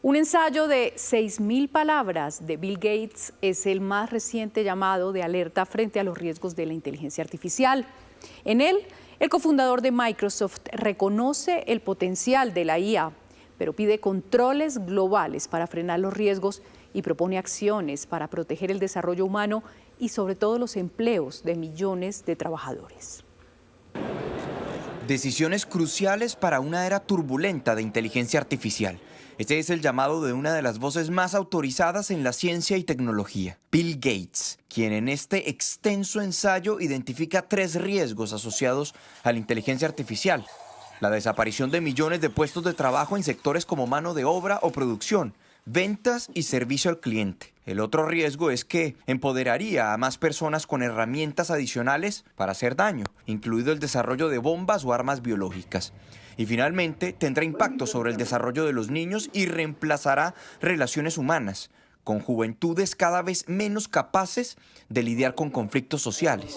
Un ensayo de 6.000 palabras de Bill Gates es el más reciente llamado de alerta frente a los riesgos de la inteligencia artificial. En él, el cofundador de Microsoft reconoce el potencial de la IA, pero pide controles globales para frenar los riesgos y propone acciones para proteger el desarrollo humano y sobre todo los empleos de millones de trabajadores. Decisiones cruciales para una era turbulenta de inteligencia artificial. Este es el llamado de una de las voces más autorizadas en la ciencia y tecnología, Bill Gates, quien en este extenso ensayo identifica 3 riesgos asociados a la inteligencia artificial. La desaparición de millones de puestos de trabajo en sectores como mano de obra o producción, ventas y servicio al cliente. El otro riesgo es que empoderaría a más personas con herramientas adicionales para hacer daño, incluido el desarrollo de bombas o armas biológicas. Y finalmente tendrá impacto sobre el desarrollo de los niños y reemplazará relaciones humanas, con juventudes cada vez menos capaces de lidiar con conflictos sociales.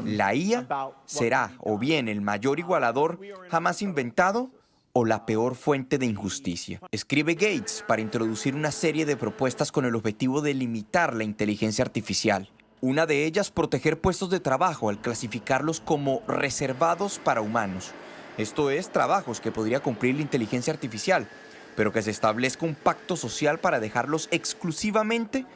La IA será o bien el mayor igualador jamás inventado o la peor fuente de injusticia. Escribe Gates para introducir una serie de propuestas con el objetivo de limitar la inteligencia artificial. Una de ellas, proteger puestos de trabajo al clasificarlos como reservados para humanos. Esto es, trabajos que podría cumplir la inteligencia artificial, pero que se establezca un pacto social para dejarlos exclusivamente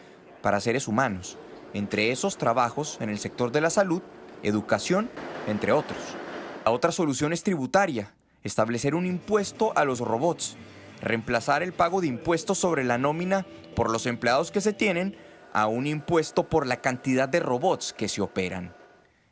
para seres humanos. Entre esos trabajos en el sector de la salud, educación, entre otros. La otra solución es tributaria, establecer un impuesto a los robots, reemplazar el pago de impuestos sobre la nómina por los empleados que se tienen a un impuesto por la cantidad de robots que se operan.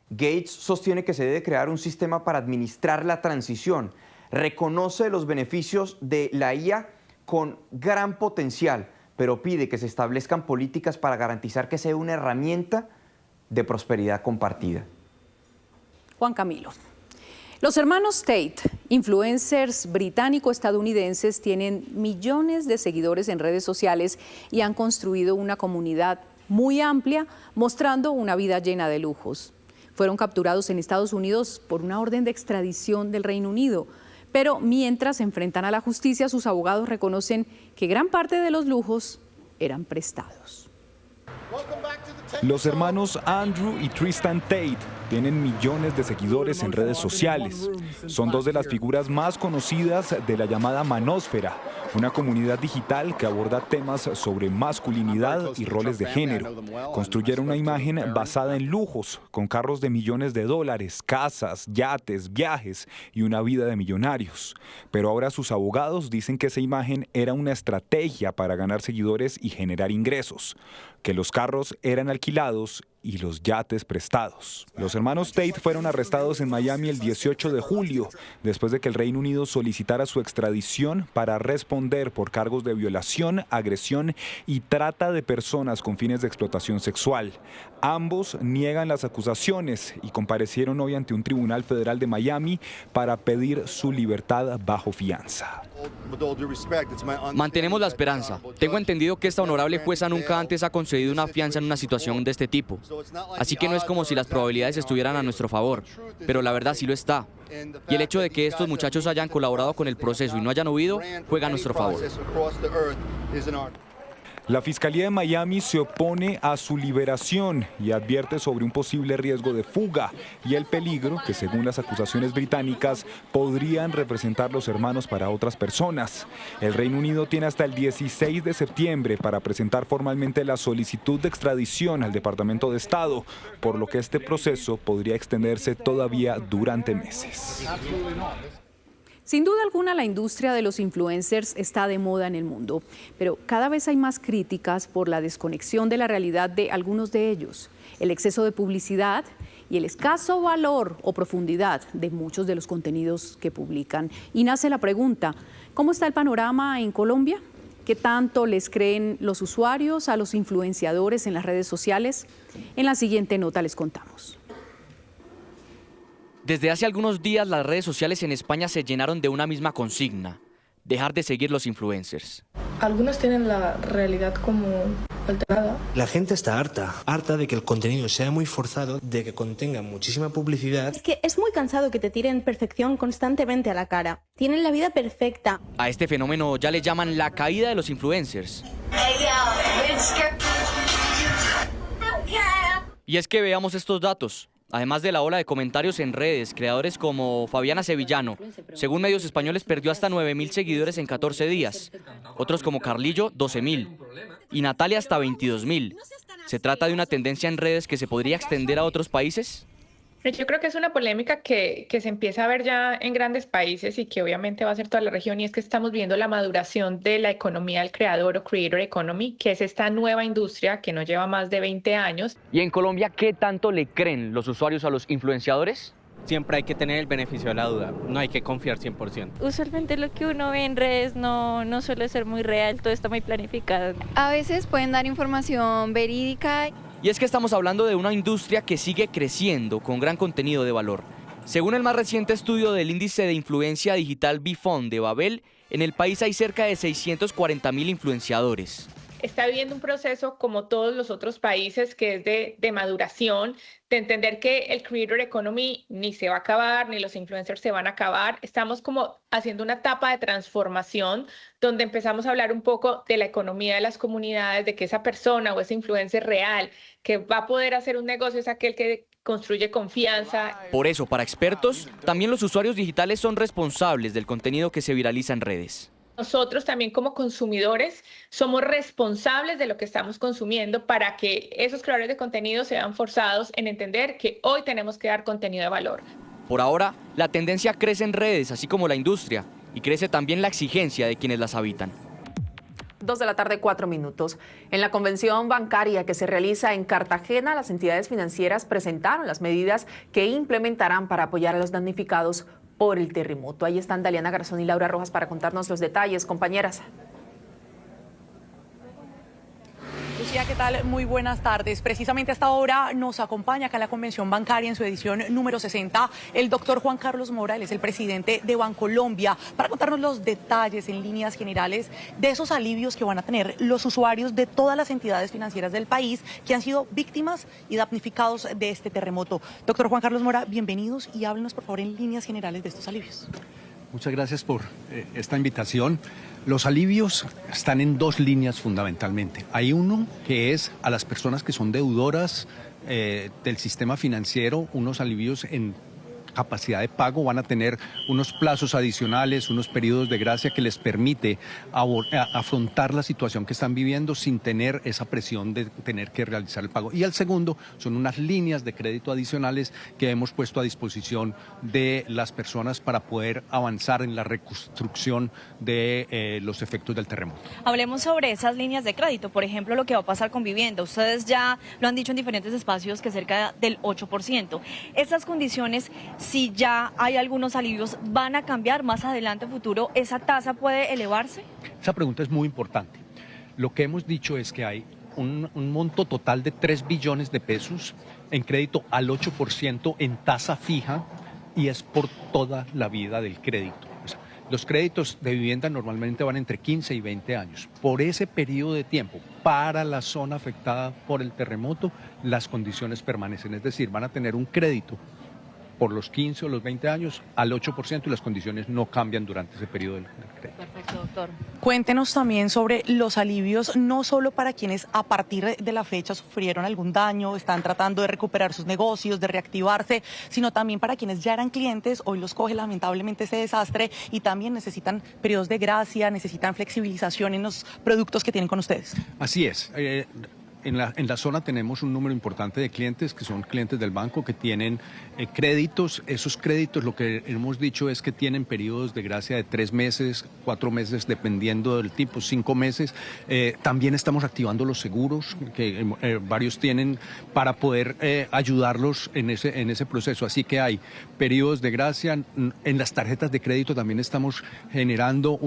Gates sostiene que se debe crear un sistema para administrar la transición. Reconoce los beneficios de la IA con gran potencial, pero pide que se establezcan políticas para garantizar que sea una herramienta de prosperidad compartida. Juan Camilo. Los hermanos Tate, influencers británico-estadounidenses, tienen millones de seguidores en redes sociales y han construido una comunidad muy amplia, mostrando una vida llena de lujos. Fueron capturados en Estados Unidos por una orden de extradición del Reino Unido, pero mientras se enfrentan a la justicia, sus abogados reconocen que gran parte de los lujos eran prestados. Los hermanos Andrew y Tristan Tate tienen millones de seguidores en redes sociales. Son dos de las figuras más conocidas de la llamada manósfera, una comunidad digital que aborda temas sobre masculinidad y roles de género. Construyeron una imagen basada en lujos, con carros de millones de dólares, casas, yates, viajes y una vida de millonarios. Pero ahora sus abogados dicen que esa imagen era una estrategia para ganar seguidores y generar ingresos, que los carros eran alquilados y los yates prestados. Los hermanos Tate fueron arrestados en Miami el 18 de julio, después de que el Reino Unido solicitara su extradición para responder por cargos de violación, agresión y trata de personas con fines de explotación sexual. Ambos niegan las acusaciones y comparecieron hoy ante un tribunal federal de Miami para pedir su libertad bajo fianza. Mantenemos la esperanza. Tengo entendido que esta honorable jueza nunca antes ha concedido una fianza en una situación de este tipo. Así que no es como si las probabilidades estuvieran a nuestro favor, pero la verdad sí lo está. Y el hecho de que estos muchachos hayan colaborado con el proceso y no hayan huido, juega a nuestro favor. La Fiscalía de Miami se opone a su liberación y advierte sobre un posible riesgo de fuga y el peligro que, según las acusaciones británicas, podrían representar los hermanos para otras personas. El Reino Unido tiene hasta el 16 de septiembre para presentar formalmente la solicitud de extradición al Departamento de Estado, por lo que este proceso podría extenderse todavía durante meses. Sin duda alguna, la industria de los influencers está de moda en el mundo, pero cada vez hay más críticas por la desconexión de la realidad de algunos de ellos, el exceso de publicidad y el escaso valor o profundidad de muchos de los contenidos que publican. Y nace la pregunta, ¿cómo está el panorama en Colombia? ¿Qué tanto les creen los usuarios a los influenciadores en las redes sociales? En la siguiente nota les contamos. Desde hace algunos días las redes sociales en España se llenaron de una misma consigna: dejar de seguir los influencers. Algunos tienen la realidad como alterada. La gente está harta de que el contenido sea muy forzado, de que contenga muchísima publicidad. Es que es muy cansado que te tiren perfección constantemente a la cara. Tienen la vida perfecta. A este fenómeno ya le llaman la caída de los influencers. Y es que veamos estos datos. Además de la ola de comentarios en redes, creadores como Fabiana Sevillano, según medios españoles, perdió hasta 9.000 seguidores en 14 días. Otros como Carlillo, 12.000. Y Natalia hasta 22.000. ¿Se trata de una tendencia en redes que se podría extender a otros países? Yo creo que es una polémica que se empieza a ver ya en grandes países y que obviamente va a ser toda la región, y es que estamos viendo la maduración de la economía del creador o creator economy, que es esta nueva industria que no lleva más de 20 años. ¿Y en Colombia qué tanto le creen los usuarios a los influenciadores? Siempre hay que tener el beneficio de la duda, no hay que confiar 100%. Usualmente lo que uno ve en redes no suele ser muy real, todo está muy planificado. A veces pueden dar información verídica. Y es que estamos hablando de una industria que sigue creciendo con gran contenido de valor. Según el más reciente estudio del índice de influencia digital Bifond de Babel, en el país hay cerca de 640.000 influenciadores. está viviendo un proceso como todos los otros países que es de maduración, de entender que el Creator Economy ni se va a acabar, ni los influencers se van a acabar. Estamos como haciendo una etapa de transformación donde empezamos a hablar un poco de la economía de las comunidades, de que esa persona o ese influencer real que va a poder hacer un negocio es aquel que construye confianza. Por eso, para expertos, también los usuarios digitales son responsables del contenido que se viraliza en redes. Nosotros también como consumidores somos responsables de lo que estamos consumiendo para que esos creadores de contenido se vean forzados en entender que hoy tenemos que dar contenido de valor. Por ahora, la tendencia crece en redes, así como la industria, y crece también la exigencia de quienes las habitan. 2:04 p.m. En la convención bancaria que se realiza en Cartagena, las entidades financieras presentaron las medidas que implementarán para apoyar a los damnificados por el terremoto. Ahí están Daliana Garzón y Laura Rojas para contarnos los detalles, compañeras. Lucía, ¿qué tal? Muy buenas tardes. Precisamente a esta hora nos acompaña acá en la Convención Bancaria en su edición número 60 el doctor Juan Carlos Mora, él es el presidente de Bancolombia, para contarnos los detalles en líneas generales de esos alivios que van a tener los usuarios de todas las entidades financieras del país que han sido víctimas y damnificados de este terremoto. Doctor Juan Carlos Mora, bienvenidos y háblenos por favor en líneas generales de estos alivios. Muchas gracias por esta invitación. Los alivios están en dos líneas fundamentalmente. Hay uno que es a las personas que son deudoras del sistema financiero, unos alivios en capacidad de pago, van a tener unos plazos adicionales, unos periodos de gracia que les permite afrontar la situación que están viviendo sin tener esa presión de tener que realizar el pago. Y el segundo son unas líneas de crédito adicionales que hemos puesto a disposición de las personas para poder avanzar en la reconstrucción de los efectos del terremoto. Hablemos sobre esas líneas de crédito, por ejemplo, lo que va a pasar con vivienda. Ustedes ya lo han dicho en diferentes espacios que cerca del 8%. Estas condiciones, si ya hay algunos alivios, ¿van a cambiar más adelante, futuro? ¿Esa tasa puede elevarse? Esa pregunta es muy importante. Lo que hemos dicho es que hay un monto total de 3 billones de pesos en crédito al 8% en tasa fija y es por toda la vida del crédito. O sea, los créditos de vivienda normalmente van entre 15 y 20 años. Por ese periodo de tiempo, para la zona afectada por el terremoto, las condiciones permanecen. Es decir, van a tener un crédito por los 15 o los 20 años al 8% y las condiciones no cambian durante ese periodo del crédito. Perfecto, doctor. Cuéntenos también sobre los alivios, no solo para quienes a partir de la fecha sufrieron algún daño, están tratando de recuperar sus negocios, de reactivarse, sino también para quienes ya eran clientes, hoy los coge lamentablemente ese desastre y también necesitan periodos de gracia, necesitan flexibilización en los productos que tienen con ustedes. Así es. En la zona tenemos un número importante de clientes que son clientes del banco que tienen créditos. Esos créditos, lo que hemos dicho es que tienen periodos de gracia de 3 meses, 4 meses, dependiendo del tipo, 5 meses. También estamos activando los seguros que varios tienen para poder ayudarlos en ese proceso. Así que hay periodos de gracia. En las tarjetas de crédito también estamos generando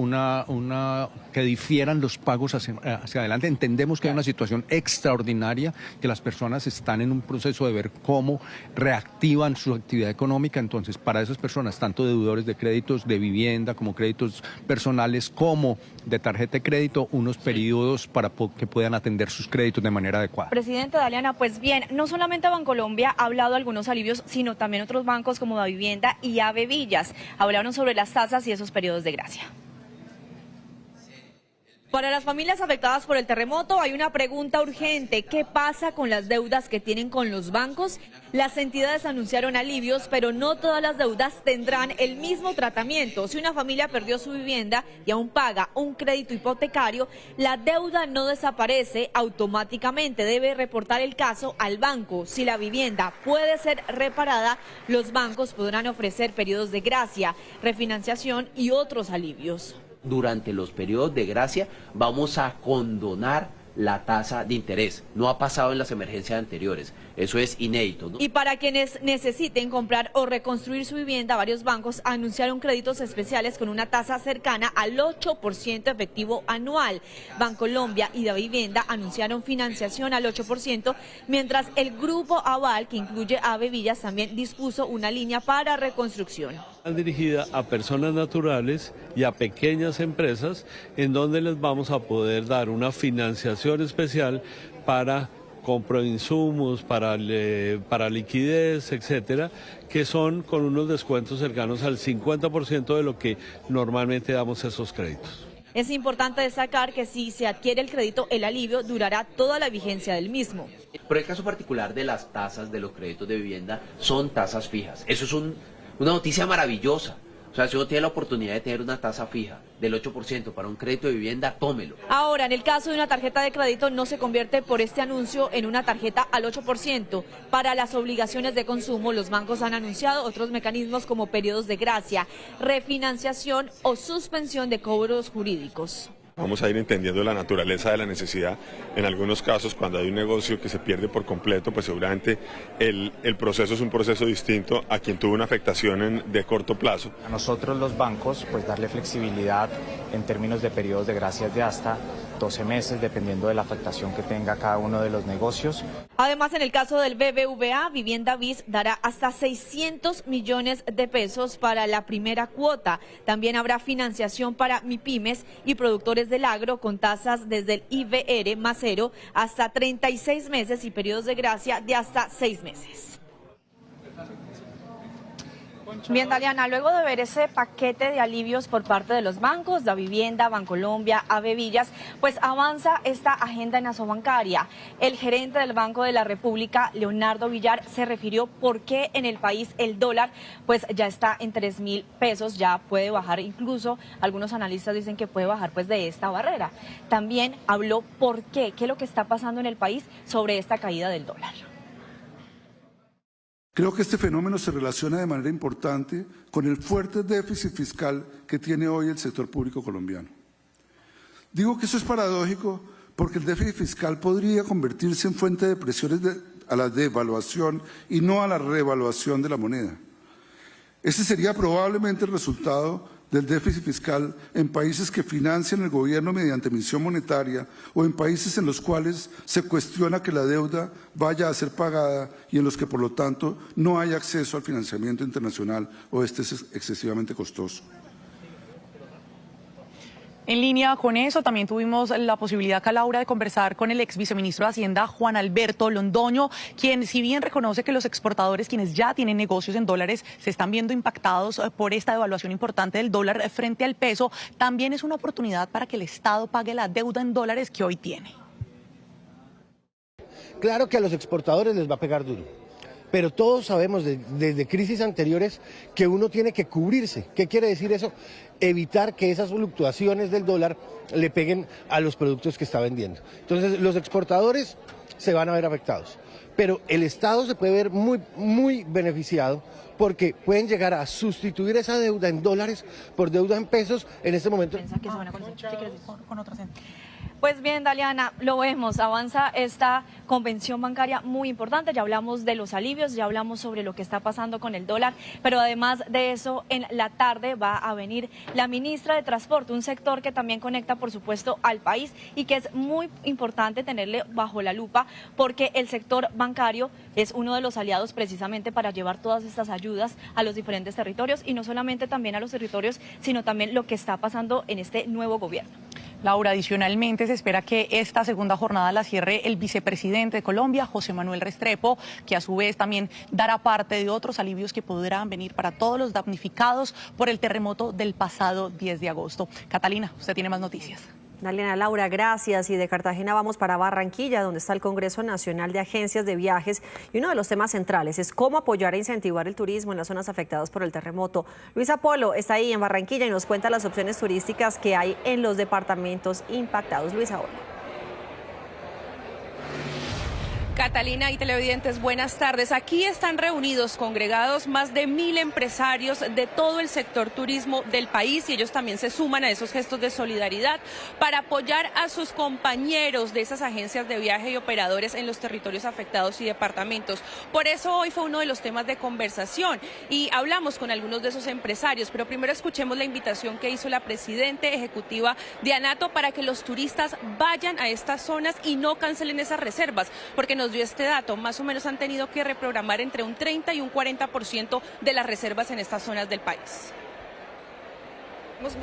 que difieran los pagos hacia adelante. Entendemos que hay una situación extraordinaria, que las personas están en un proceso de ver cómo reactivan su actividad económica. Entonces, para esas personas, tanto deudores de créditos de vivienda como créditos personales como de tarjeta de crédito, unos periodos para que puedan atender sus créditos de manera adecuada. Presidente Daliana, pues bien, no solamente Bancolombia ha hablado de algunos alivios, sino también otros bancos como Davivienda y Ave Villas hablaron sobre las tasas y esos periodos de gracia. Para las familias afectadas por el terremoto hay una pregunta urgente. ¿Qué pasa con las deudas que tienen con los bancos? Las entidades anunciaron alivios, pero no todas las deudas tendrán el mismo tratamiento. Si una familia perdió su vivienda y aún paga un crédito hipotecario, la deuda no desaparece automáticamente. Debe reportar el caso al banco. Si la vivienda puede ser reparada, los bancos podrán ofrecer periodos de gracia, refinanciación y otros alivios. Durante los periodos de gracia vamos a condonar la tasa de interés. No ha pasado en las emergencias anteriores. Eso es inédito, ¿no? Y para quienes necesiten comprar o reconstruir su vivienda, varios bancos anunciaron créditos especiales con una tasa cercana al 8% efectivo anual. Bancolombia y Davivienda anunciaron financiación al 8%, mientras el Grupo Aval, que incluye Ave Villas, también dispuso una línea para reconstrucción. Dirigida a personas naturales y a pequeñas empresas, en donde les vamos a poder dar una financiación especial para compra de insumos, para liquidez, etcétera, que son con unos descuentos cercanos al 50% de lo que normalmente damos esos créditos. Es importante destacar que si se adquiere el crédito, el alivio durará toda la vigencia del mismo. Pero el caso particular de las tasas de los créditos de vivienda son tasas fijas. Eso es una noticia maravillosa. O sea, si uno tiene la oportunidad de tener una tasa fija del 8% para un crédito de vivienda, tómelo. Ahora, en el caso de una tarjeta de crédito, no se convierte por este anuncio en una tarjeta al 8%. Para las obligaciones de consumo, los bancos han anunciado otros mecanismos como periodos de gracia, refinanciación o suspensión de cobros jurídicos. Vamos a ir entendiendo la naturaleza de la necesidad. En algunos casos, cuando hay un negocio que se pierde por completo, pues seguramente el proceso es un proceso distinto a quien tuvo una afectación de corto plazo. A nosotros los bancos, pues darle flexibilidad en términos de periodos de gracias de hasta 12 meses, dependiendo de la afectación que tenga cada uno de los negocios. Además, en el caso del BBVA, Vivienda BIS dará hasta 600 millones de pesos para la primera cuota. También habrá financiación para MIPYMES y productores del agro con tasas desde el IVR más 0 hasta 36 meses y periodos de gracia de hasta 6 meses. Bien, Daliana, luego de ver ese paquete de alivios por parte de los bancos, Da Vivienda, Bancolombia, Avevillas, pues avanza esta agenda nasobancaria. El gerente del Banco de la República, Leonardo Villar, se refirió por qué en el país el dólar pues ya está en 3.000 pesos, ya puede bajar, incluso algunos analistas dicen que puede bajar pues de esta barrera. También habló por qué es lo que está pasando en el país sobre esta caída del dólar. Creo que este fenómeno se relaciona de manera importante con el fuerte déficit fiscal que tiene hoy el sector público colombiano. Digo que eso es paradójico porque el déficit fiscal podría convertirse en fuente de presiones a la devaluación y no a la revaluación de la moneda. Ese sería probablemente el resultado del déficit fiscal en países que financian el gobierno mediante emisión monetaria o en países en los cuales se cuestiona que la deuda vaya a ser pagada y en los que, por lo tanto, no hay acceso al financiamiento internacional o este es excesivamente costoso. En línea con eso, también tuvimos la posibilidad, Laura, de conversar con el ex viceministro de Hacienda, Juan Alberto Londoño, quien, si bien reconoce que los exportadores, quienes ya tienen negocios en dólares, se están viendo impactados por esta devaluación importante del dólar frente al peso, también es una oportunidad para que el Estado pague la deuda en dólares que hoy tiene. Claro que a los exportadores les va a pegar duro. Pero todos sabemos desde crisis anteriores que uno tiene que cubrirse. ¿Qué quiere decir eso? Evitar que esas fluctuaciones del dólar le peguen a los productos que está vendiendo. Entonces, los exportadores se van a ver afectados. Pero el Estado se puede ver muy beneficiado porque pueden llegar a sustituir esa deuda en dólares por deuda en pesos en este momento. Pues bien, Daliana, lo vemos, avanza esta convención bancaria muy importante, ya hablamos de los alivios, ya hablamos sobre lo que está pasando con el dólar, pero además de eso, en la tarde va a venir la ministra de Transporte, un sector que también conecta, por supuesto, al país y que es muy importante tenerle bajo la lupa porque el sector bancario es uno de los aliados precisamente para llevar todas estas ayudas a los diferentes territorios y no solamente también a los territorios, sino también lo que está pasando en este nuevo gobierno. Laura, adicionalmente se espera que esta segunda jornada la cierre el vicepresidente de Colombia, José Manuel Restrepo, que a su vez también dará parte de otros alivios que podrán venir para todos los damnificados por el terremoto del pasado 10 de agosto. Catalina, usted tiene más noticias. Daliana, Laura, gracias. Y de Cartagena vamos para Barranquilla, donde está el Congreso Nacional de Agencias de Viajes. Y uno de los temas centrales es cómo apoyar e incentivar el turismo en las zonas afectadas por el terremoto. Luisa Polo está ahí en Barranquilla y nos cuenta las opciones turísticas que hay en los departamentos impactados. Luisa, hola. Catalina y televidentes, buenas tardes. Aquí están reunidos, congregados, más de 1.000 empresarios de todo el sector turismo del país y ellos también se suman a esos gestos de solidaridad para apoyar a sus compañeros de esas agencias de viaje y operadores en los territorios afectados y departamentos. Por eso hoy fue uno de los temas de conversación y hablamos con algunos de esos empresarios, pero primero escuchemos la invitación que hizo la presidenta ejecutiva de ANATO para que los turistas vayan a estas zonas y no cancelen esas reservas, porque nos nos dio este dato. Más o menos han tenido que reprogramar entre un 30 y un 40% de las reservas en estas zonas del país.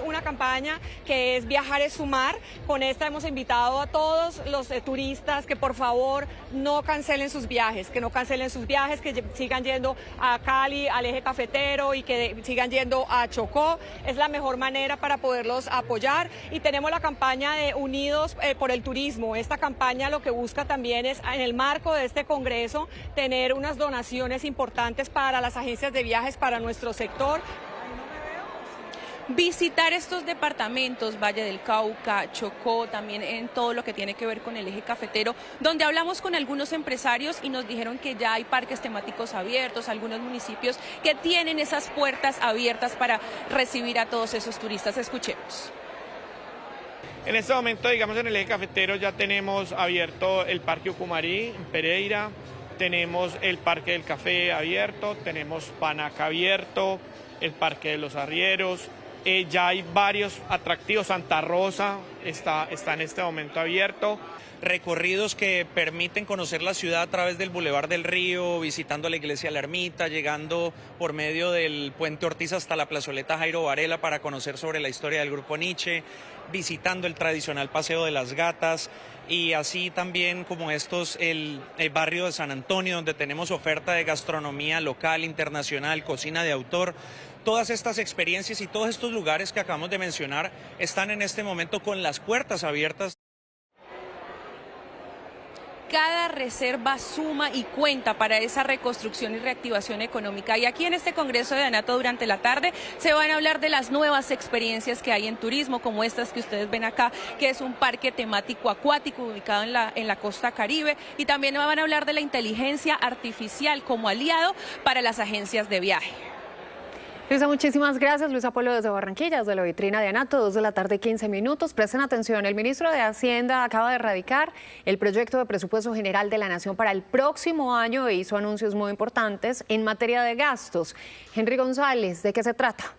Una campaña que es Viajar es Sumar. Con esta hemos invitado a todos los turistas que por favor no cancelen sus viajes, que sigan yendo a Cali, al eje cafetero y que sigan yendo a Chocó. Es la mejor manera para poderlos apoyar. Y tenemos la campaña de Unidos por el Turismo. Esta campaña lo que busca también es, en el marco de este congreso, tener unas donaciones importantes para las agencias de viajes, para nuestro sector. Visitar estos departamentos, Valle del Cauca, Chocó, también en todo lo que tiene que ver con el eje cafetero, donde hablamos con algunos empresarios y nos dijeron que ya hay parques temáticos abiertos, algunos municipios que tienen esas puertas abiertas para recibir a todos esos turistas. Escuchemos. En este momento, digamos, en el eje cafetero ya tenemos abierto el Parque Ucumarí, en Pereira, tenemos el Parque del Café abierto, tenemos Panaca abierto, el Parque de los Arrieros. Ya hay varios atractivos, Santa Rosa está en este momento abierto. Recorridos que permiten conocer la ciudad a través del Boulevard del Río, visitando la iglesia de la Ermita, llegando por medio del Puente Ortiz hasta la plazoleta Jairo Varela para conocer sobre la historia del Grupo Nietzsche, visitando el tradicional Paseo de las Gatas y así también como estos el barrio de San Antonio, donde tenemos oferta de gastronomía local, internacional, cocina de autor. Todas estas experiencias y todos estos lugares que acabamos de mencionar están en este momento con las puertas abiertas. Cada reserva suma y cuenta para esa reconstrucción y reactivación económica. Y aquí en este Congreso de ANATO durante la tarde se van a hablar de las nuevas experiencias que hay en turismo, como estas que ustedes ven acá, que es un parque temático acuático ubicado en la costa Caribe. Y también van a hablar de la inteligencia artificial como aliado para las agencias de viaje. Luisa, muchísimas gracias. Luisa Polo desde Barranquilla, desde la vitrina de ANATO, 2 de la tarde, 15 minutos. Presten atención, el ministro de Hacienda acaba de radicar el proyecto de presupuesto general de la Nación para el próximo año e hizo anuncios muy importantes en materia de gastos. Henry González, ¿de qué se trata?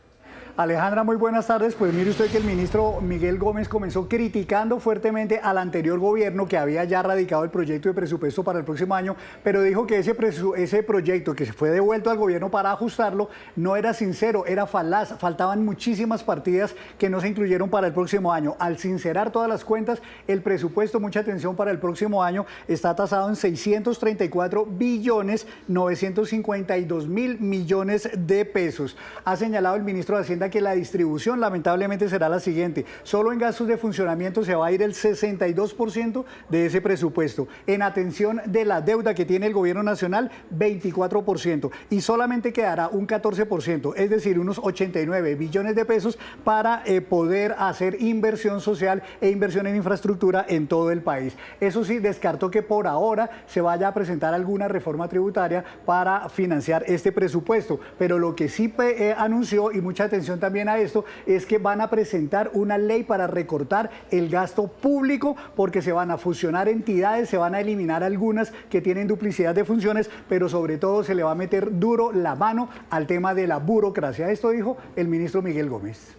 Alejandra, muy buenas tardes. Pues mire usted que el ministro Miguel Gómez comenzó criticando fuertemente al anterior gobierno que había ya radicado el proyecto de presupuesto para el próximo año, pero dijo que ese proyecto que se fue devuelto al gobierno para ajustarlo no era sincero, era falaz, faltaban muchísimas partidas que no se incluyeron para el próximo año. Al sincerar todas las cuentas, el presupuesto, mucha atención, para el próximo año está tasado en 634.952.000 millones de pesos. Ha señalado el ministro de Hacienda que la distribución lamentablemente será la siguiente: solo en gastos de funcionamiento se va a ir el 62% de ese presupuesto, en atención de la deuda que tiene el gobierno nacional 24% y solamente quedará un 14%, es decir, unos 89 billones de pesos para poder hacer inversión social e inversión en infraestructura en todo el país. Eso sí, descartó que por ahora se vaya a presentar alguna reforma tributaria para financiar este presupuesto, pero lo que sí anunció, y mucha atención también a esto, es que van a presentar una ley para recortar el gasto público, porque se van a fusionar entidades, se van a eliminar algunas que tienen duplicidad de funciones, pero sobre todo se le va a meter duro la mano al tema de la burocracia. Esto dijo el ministro Miguel Gómez.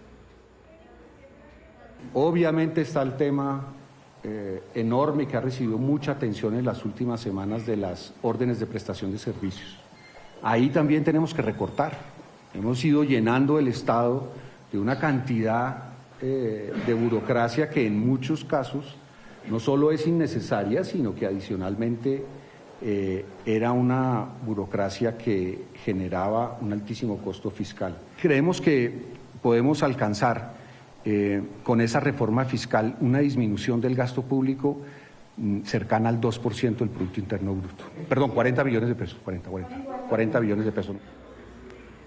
Obviamente está el tema enorme que ha recibido mucha atención en las últimas semanas de las órdenes de prestación de servicios. Ahí también tenemos que recortar. Hemos ido llenando el Estado de una cantidad de burocracia que en muchos casos no solo es innecesaria, sino que adicionalmente era una burocracia que generaba un altísimo costo fiscal. Creemos que podemos alcanzar con esa reforma fiscal una disminución del gasto público cercana al 2% del Producto Interno Bruto. Perdón, 40 billones de pesos, 40 billones de pesos.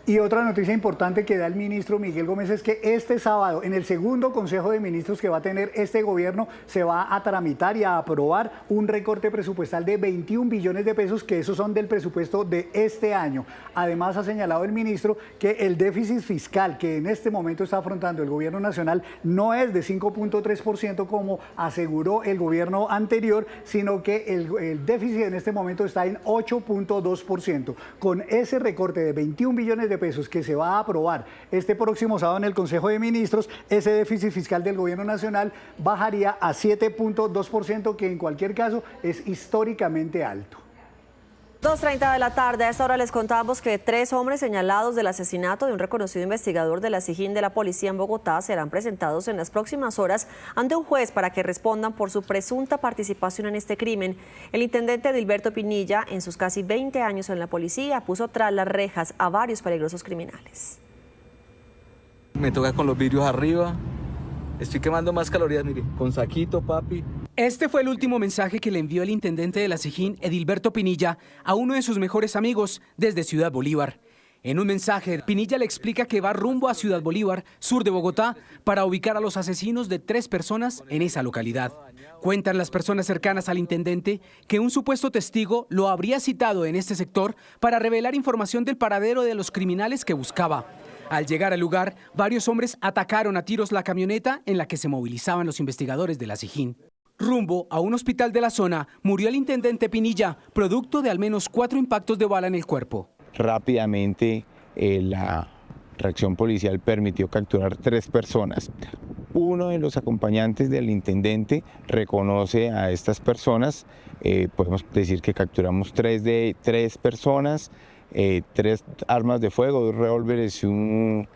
Y otra noticia importante que da el ministro Miguel Gómez es que este sábado, en el segundo Consejo de Ministros que va a tener este gobierno, se va a tramitar y a aprobar un recorte presupuestal de 21 billones de pesos, que esos son del presupuesto de este año. Además, ha señalado el ministro que el déficit fiscal que en este momento está afrontando el gobierno nacional no es de 5.3% como aseguró el gobierno anterior, sino que el déficit en este momento está en 8.2%. Con ese recorte de 21 billones de de pesos que se va a aprobar este próximo sábado en el Consejo de Ministros, ese déficit fiscal del gobierno nacional bajaría a 7.2%, que en cualquier caso es históricamente alto. 2:30 de la tarde. A esta hora les contamos que 3 hombres señalados del asesinato de un reconocido investigador de la SIJÍN de la policía en Bogotá serán presentados en las próximas horas ante un juez para que respondan por su presunta participación en este crimen. El intendente Edilberto Pinilla, en sus casi 20 años en la policía, puso tras las rejas a varios peligrosos criminales. Me toca con los vidrios arriba. Estoy quemando más calorías, mire, con saquito, papi. Este fue el último mensaje que le envió el intendente de la SIJÍN, Edilberto Pinilla, a uno de sus mejores amigos desde Ciudad Bolívar. En un mensaje, Pinilla le explica que va rumbo a Ciudad Bolívar, sur de Bogotá, para ubicar a los asesinos de 3 personas en esa localidad. Cuentan las personas cercanas al intendente que un supuesto testigo lo habría citado en este sector para revelar información del paradero de los criminales que buscaba. Al llegar al lugar, varios hombres atacaron a tiros la camioneta en la que se movilizaban los investigadores de la SIJÍN. Rumbo a un hospital de la zona, murió el intendente Pinilla, producto de al menos 4 impactos de bala en el cuerpo. Rápidamente la reacción policial permitió capturar 3 personas. Uno de los acompañantes del intendente reconoce a estas personas. Podemos decir que capturamos 3 personas, 3 armas de fuego, 2 revólveres y un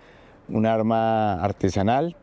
arma artesanal.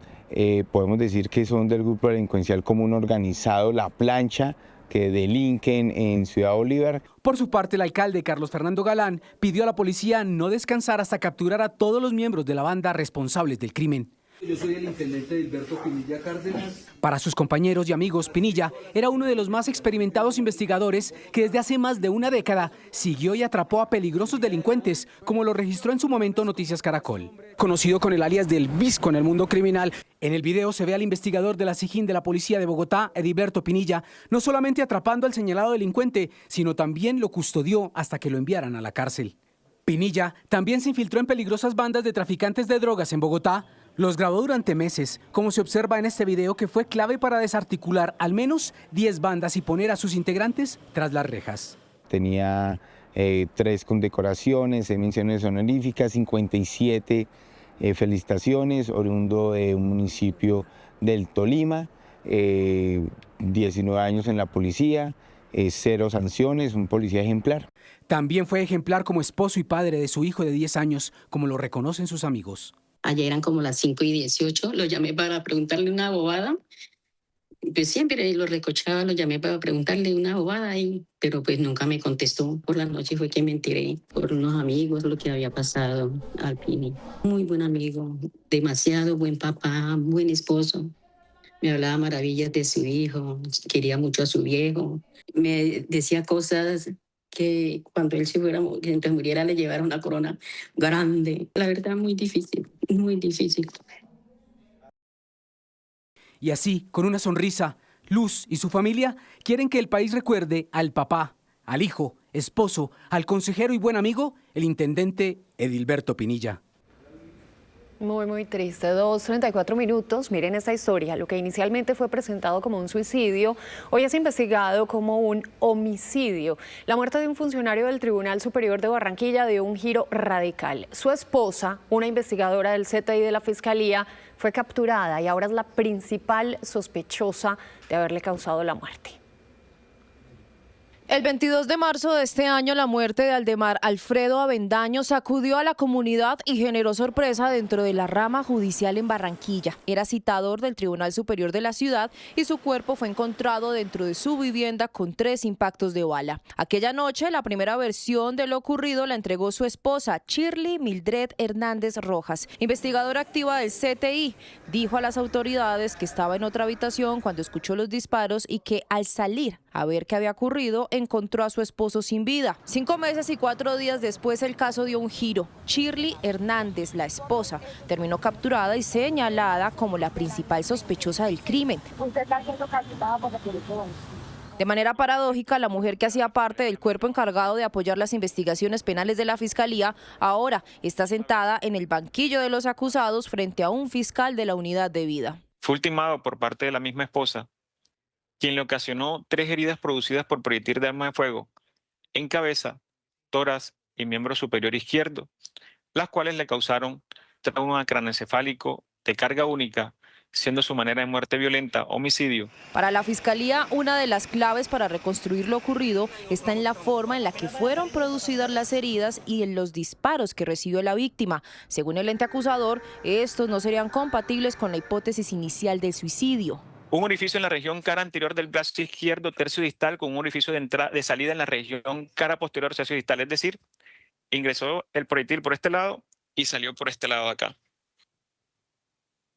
Podemos decir que son del grupo delincuencial común organizado La Plancha, que delinquen en Ciudad Bolívar. Por su parte, el alcalde Carlos Fernando Galán pidió a la policía no descansar hasta capturar a todos los miembros de la banda responsables del crimen. Yo soy el intendente Edilberto Pinilla Cárdenas. Para sus compañeros y amigos, Pinilla era uno de los más experimentados investigadores que desde hace más de una década siguió y atrapó a peligrosos delincuentes, como lo registró en su momento Noticias Caracol. Conocido con el alias del Visco en el mundo criminal, en el video se ve al investigador de la SIJÍN de la policía de Bogotá, Edilberto Pinilla, no solamente atrapando al señalado delincuente, sino también lo custodió hasta que lo enviaran a la cárcel. Pinilla también se infiltró en peligrosas bandas de traficantes de drogas en Bogotá. Los grabó durante meses, como se observa en este video, que fue clave para desarticular al menos 10 bandas y poner a sus integrantes tras las rejas. Tenía 3 condecoraciones, menciones honoríficas, 57 felicitaciones, oriundo de un municipio del Tolima, 19 años en la policía, 0 sanciones, un policía ejemplar. También fue ejemplar como esposo y padre de su hijo de 10 años, como lo reconocen sus amigos. Ayer eran como las 5:18, lo llamé para preguntarle una bobada. Pues siempre lo recochaba, lo llamé para preguntarle una bobada, pero pues nunca me contestó. Por la noche fue que me enteré por unos amigos lo que había pasado al Pini. Muy buen amigo, demasiado buen papá, buen esposo. Me hablaba maravillas de su hijo, quería mucho a su viejo. Me decía cosas que cuando él se muriera le llevara una corona grande. La verdad, muy difícil, muy difícil. Y así, con una sonrisa, Luz y su familia quieren que el país recuerde al papá, al hijo, esposo, al consejero y buen amigo, el intendente Edilberto Pinilla. Muy, muy triste. 2:34 minutos. Miren esta historia. Lo que inicialmente fue presentado como un suicidio, hoy es investigado como un homicidio. La muerte de un funcionario del Tribunal Superior de Barranquilla dio un giro radical. Su esposa, una investigadora del CTI de la Fiscalía, fue capturada y ahora es la principal sospechosa de haberle causado la muerte. El 22 de marzo de este año, la muerte de Aldemar Alfredo Avendaño sacudió a la comunidad y generó sorpresa dentro de la rama judicial en Barranquilla. Era citador del Tribunal Superior de la ciudad y su cuerpo fue encontrado dentro de su vivienda con 3 impactos de bala. Aquella noche, la primera versión de lo ocurrido la entregó su esposa, Shirley Mildred Hernández Rojas, investigadora activa del CTI. Dijo a las autoridades que estaba en otra habitación cuando escuchó los disparos y que al salir a ver qué había ocurrido, encontró a su esposo sin vida. 5 meses y 4 días después, el caso dio un giro. Shirley Hernández, la esposa, terminó capturada y señalada como la principal sospechosa del crimen. Usted está siendo capturada por la policía. De manera paradójica, la mujer que hacía parte del cuerpo encargado de apoyar las investigaciones penales de la Fiscalía, ahora está sentada en el banquillo de los acusados frente a un fiscal de la unidad de vida. Fue ultimado por parte de la misma esposa, quien le ocasionó 3 heridas producidas por proyectil de arma de fuego en cabeza, tórax y miembro superior izquierdo, las cuales le causaron trauma craneoencefálico de carga única, siendo su manera de muerte violenta, homicidio. Para la Fiscalía, una de las claves para reconstruir lo ocurrido está en la forma en la que fueron producidas las heridas y en los disparos que recibió la víctima. Según el ente acusador, estos no serían compatibles con la hipótesis inicial del suicidio. Un orificio en la región cara anterior del brazo izquierdo tercio distal con un orificio de salida en la región cara posterior tercio distal, es decir, ingresó el proyectil por este lado y salió por este lado de acá.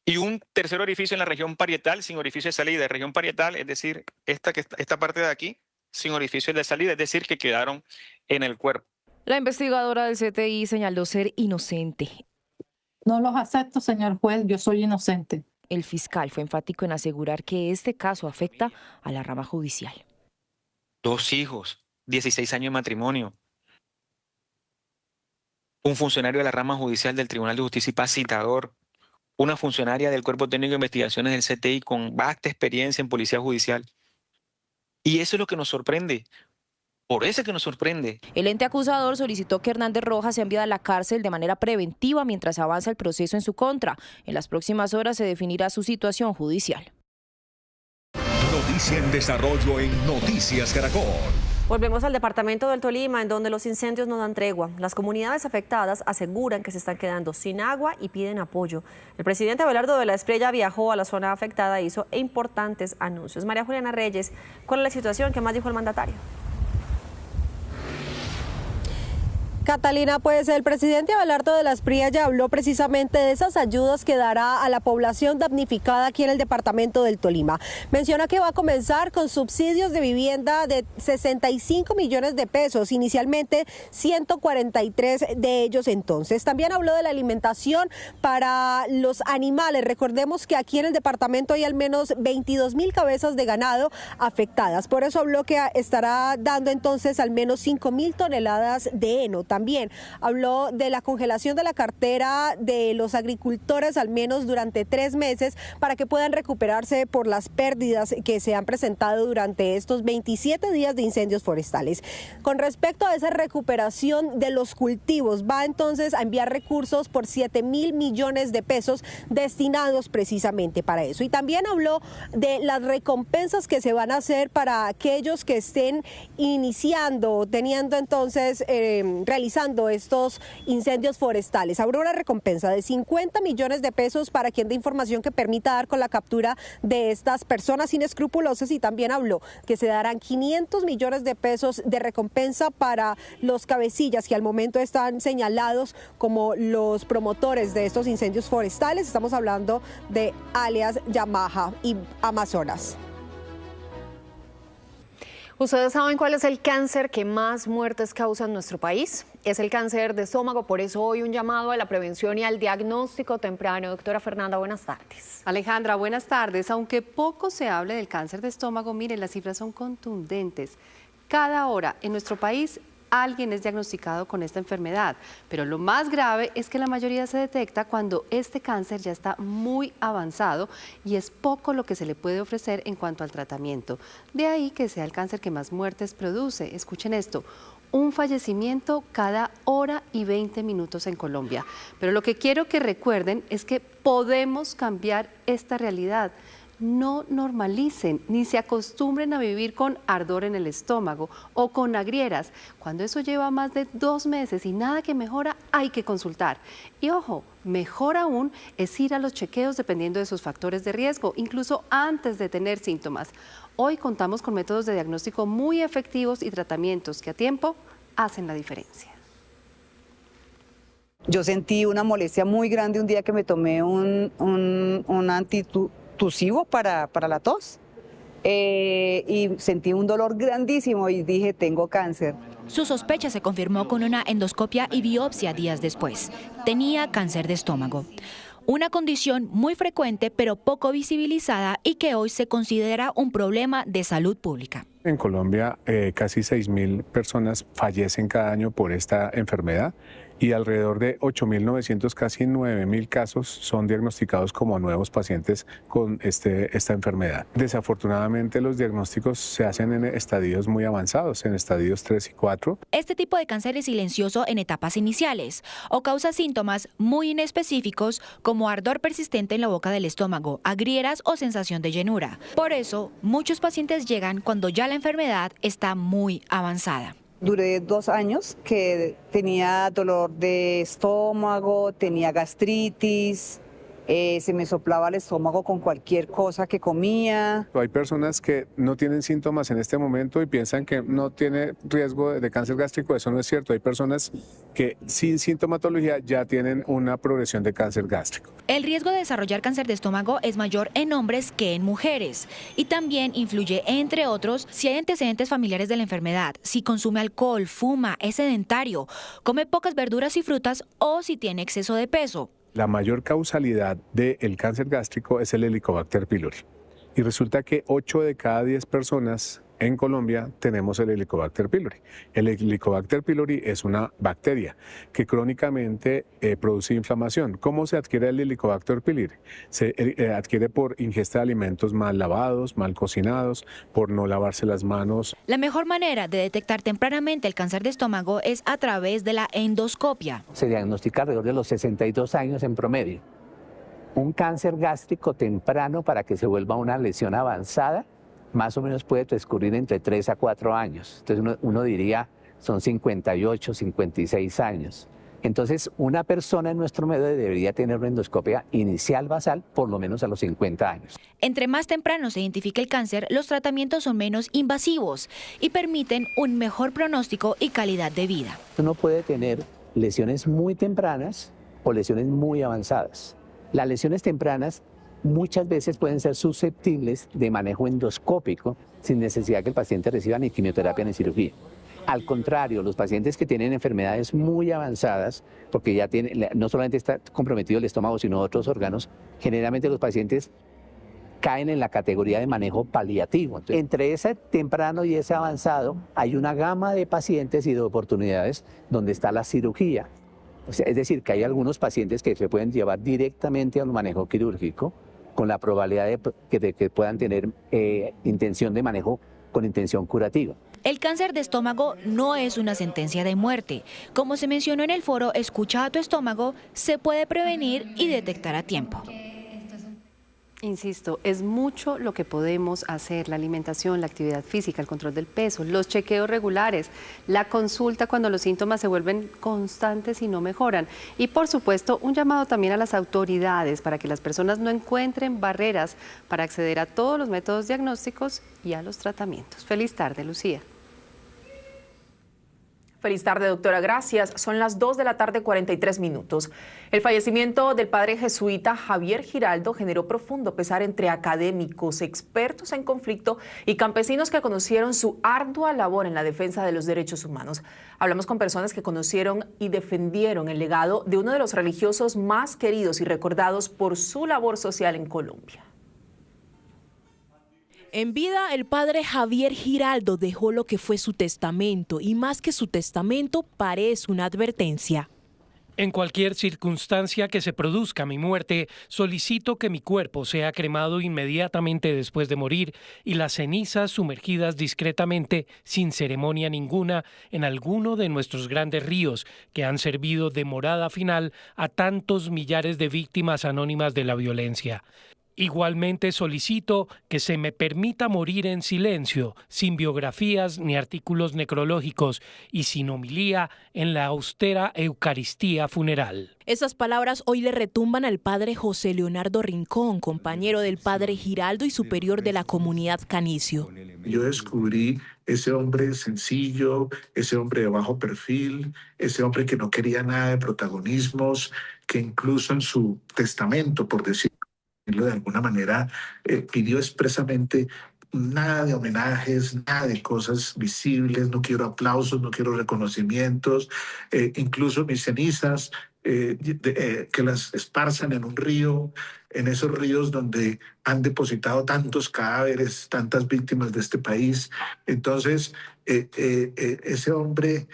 Y un tercer orificio en la región parietal sin orificio de salida. Región parietal, es decir, esta parte de aquí, sin orificio de salida, es decir, que quedaron en el cuerpo. La investigadora del CTI señaló ser inocente. No los acepto, señor juez, yo soy inocente. El fiscal fue enfático en asegurar que este caso afecta a la rama judicial. 2 hijos, 16 años de matrimonio. Un funcionario de la rama judicial del Tribunal de Justicia y Paz citador. Una funcionaria del Cuerpo Técnico de Investigaciones del CTI con vasta experiencia en policía judicial. Y eso es lo que nos sorprende. Por eso es que nos sorprende. El ente acusador solicitó que Hernández Rojas sea enviado a la cárcel de manera preventiva mientras avanza el proceso en su contra. En las próximas horas se definirá su situación judicial. Noticia en desarrollo en Noticias Caracol. Volvemos al departamento del Tolima, en donde los incendios no dan tregua. Las comunidades afectadas aseguran que se están quedando sin agua y piden apoyo. El presidente Abelardo de la Espriella viajó a la zona afectada e hizo importantes anuncios. María Juliana Reyes, ¿cuál es la situación? ¿Qué más dijo el mandatario? Catalina, pues el presidente Abelardo de la Espriella habló precisamente de esas ayudas que dará a la población damnificada aquí en el departamento del Tolima. Menciona que va a comenzar con subsidios de vivienda de 65 millones de pesos, inicialmente 143 de ellos entonces. También habló de la alimentación para los animales. Recordemos que aquí en el departamento hay al menos 22.000 cabezas de ganado afectadas. Por eso habló que estará dando entonces al menos 5.000 toneladas de heno. También habló de la congelación de la cartera de los agricultores al menos durante 3 meses para que puedan recuperarse por las pérdidas que se han presentado durante estos 27 días de incendios forestales. Con respecto a esa recuperación de los cultivos, va entonces a enviar recursos por 7.000 millones de pesos destinados precisamente para eso. Y también habló de las recompensas que se van a hacer para aquellos que estén iniciando, teniendo entonces realizando estos incendios forestales. Habrá una recompensa de 50 millones de pesos para quien dé información que permita dar con la captura de estas personas inescrupulosas, y también habló que se darán 500 millones de pesos de recompensa para los cabecillas que al momento están señalados como los promotores de estos incendios forestales. Estamos hablando de alias Yamaha y Amazonas. ¿Ustedes saben cuál es el cáncer que más muertes causa en nuestro país? Es el cáncer de estómago, por eso hoy un llamado a la prevención y al diagnóstico temprano. Doctora Fernanda, buenas tardes. Alejandra, buenas tardes. Aunque poco se hable del cáncer de estómago, miren, las cifras son contundentes. Cada hora en nuestro país alguien es diagnosticado con esta enfermedad, pero lo más grave es que la mayoría se detecta cuando este cáncer ya está muy avanzado y es poco lo que se le puede ofrecer en cuanto al tratamiento. De ahí que sea el cáncer que más muertes produce. Escuchen esto: un fallecimiento cada hora y 20 minutos en Colombia. Pero lo que quiero que recuerden es que podemos cambiar esta realidad. No normalicen ni se acostumbren a vivir con ardor en el estómago o con agrieras. Cuando eso lleva más de 2 meses y nada que mejora, hay que consultar. Y ojo, mejor aún es ir a los chequeos dependiendo de sus factores de riesgo, incluso antes de tener síntomas. Hoy contamos con métodos de diagnóstico muy efectivos y tratamientos que a tiempo hacen la diferencia. Yo sentí una molestia muy grande un día que me tomé un antitusivo para la tos y sentí un dolor grandísimo y dije, tengo cáncer. Su sospecha se confirmó con una endoscopia y biopsia días después. Tenía cáncer de estómago. Una condición muy frecuente pero poco visibilizada y que hoy se considera un problema de salud pública. En Colombia casi 6.000 personas fallecen cada año por esta enfermedad y alrededor de 8.900, casi 9.000 casos son diagnosticados como nuevos pacientes con esta enfermedad. Desafortunadamente los diagnósticos se hacen en estadios muy avanzados, en estadios 3 y 4. Este tipo de cáncer es silencioso en etapas iniciales o causa síntomas muy inespecíficos como ardor persistente en la boca del estómago, agrieras o sensación de llenura. Por eso, muchos pacientes llegan cuando ya la enfermedad está muy avanzada. Duré 2 años que tenía dolor de estómago, tenía gastritis, se me soplaba el estómago con cualquier cosa que comía. Hay personas que no tienen síntomas en este momento y piensan que no tiene riesgo de cáncer gástrico. Eso no es cierto. Hay personas que sin sintomatología ya tienen una progresión de cáncer gástrico. El riesgo de desarrollar cáncer de estómago es mayor en hombres que en mujeres y también influye, entre otros, si hay antecedentes familiares de la enfermedad, si consume alcohol, fuma, es sedentario, come pocas verduras y frutas o si tiene exceso de peso. La mayor causalidad del cáncer gástrico es el Helicobacter pylori. Y resulta que 8 de cada 10 personas en Colombia tenemos el Helicobacter pylori. El Helicobacter pylori es una bacteria que crónicamente produce inflamación. ¿Cómo se adquiere el Helicobacter pylori? Se adquiere por ingesta de alimentos mal lavados, mal cocinados, por no lavarse las manos. La mejor manera de detectar tempranamente el cáncer de estómago es a través de la endoscopia. Se diagnostica alrededor de los 62 años en promedio. Un cáncer gástrico temprano, para que se vuelva una lesión avanzada, más o menos puede transcurrir entre 3 a 4 años. Entonces uno diría son 58, 56 años. Entonces una persona en nuestro medio debería tener una endoscopia inicial basal por lo menos a los 50 años. Entre más temprano se identifique el cáncer, los tratamientos son menos invasivos y permiten un mejor pronóstico y calidad de vida. Uno puede tener lesiones muy tempranas o lesiones muy avanzadas. Las lesiones tempranas muchas veces pueden ser susceptibles de manejo endoscópico sin necesidad que el paciente reciba ni quimioterapia ni cirugía. Al contrario, los pacientes que tienen enfermedades muy avanzadas, porque ya no solamente está comprometido el estómago, sino otros órganos, generalmente los pacientes caen en la categoría de manejo paliativo. Entonces, entre ese temprano y ese avanzado hay una gama de pacientes y de oportunidades donde está la cirugía. O sea, es decir, que hay algunos pacientes que se pueden llevar directamente al manejo quirúrgico con la probabilidad de que puedan tener intención de manejo con intención curativa. El cáncer de estómago no es una sentencia de muerte. Como se mencionó en el foro Escucha a tu estómago, se puede prevenir y detectar a tiempo. Insisto, es mucho lo que podemos hacer: la alimentación, la actividad física, el control del peso, los chequeos regulares, la consulta cuando los síntomas se vuelven constantes y no mejoran. Y por supuesto, un llamado también a las autoridades para que las personas no encuentren barreras para acceder a todos los métodos diagnósticos y a los tratamientos. Feliz tarde, Lucía. Feliz tarde, doctora. Gracias. Son las 2 de la tarde, 43 minutos. El fallecimiento del padre jesuita Javier Giraldo generó profundo pesar entre académicos, expertos en conflicto y campesinos que conocieron su ardua labor en la defensa de los derechos humanos. Hablamos con personas que conocieron y defendieron el legado de uno de los religiosos más queridos y recordados por su labor social en Colombia. En vida, el padre Javier Giraldo dejó lo que fue su testamento, y más que su testamento, parece una advertencia. En cualquier circunstancia que se produzca mi muerte, solicito que mi cuerpo sea cremado inmediatamente después de morir y las cenizas sumergidas discretamente, sin ceremonia ninguna, en alguno de nuestros grandes ríos que han servido de morada final a tantos millares de víctimas anónimas de la violencia. Igualmente solicito que se me permita morir en silencio, sin biografías ni artículos necrológicos y sin homilía en la austera Eucaristía funeral. Esas palabras hoy le retumban al padre José Leonardo Rincón, compañero del padre Giraldo y superior de la comunidad Canicio. Yo descubrí ese hombre sencillo, ese hombre de bajo perfil, ese hombre que no quería nada de protagonismos, que incluso en su testamento, por decirlo de alguna manera, pidió expresamente nada de homenajes, nada de cosas visibles, no quiero aplausos, no quiero reconocimientos, incluso mis cenizas, que las esparzan en un río, en esos ríos donde han depositado tantos cadáveres, tantas víctimas de este país. Entonces, ese hombre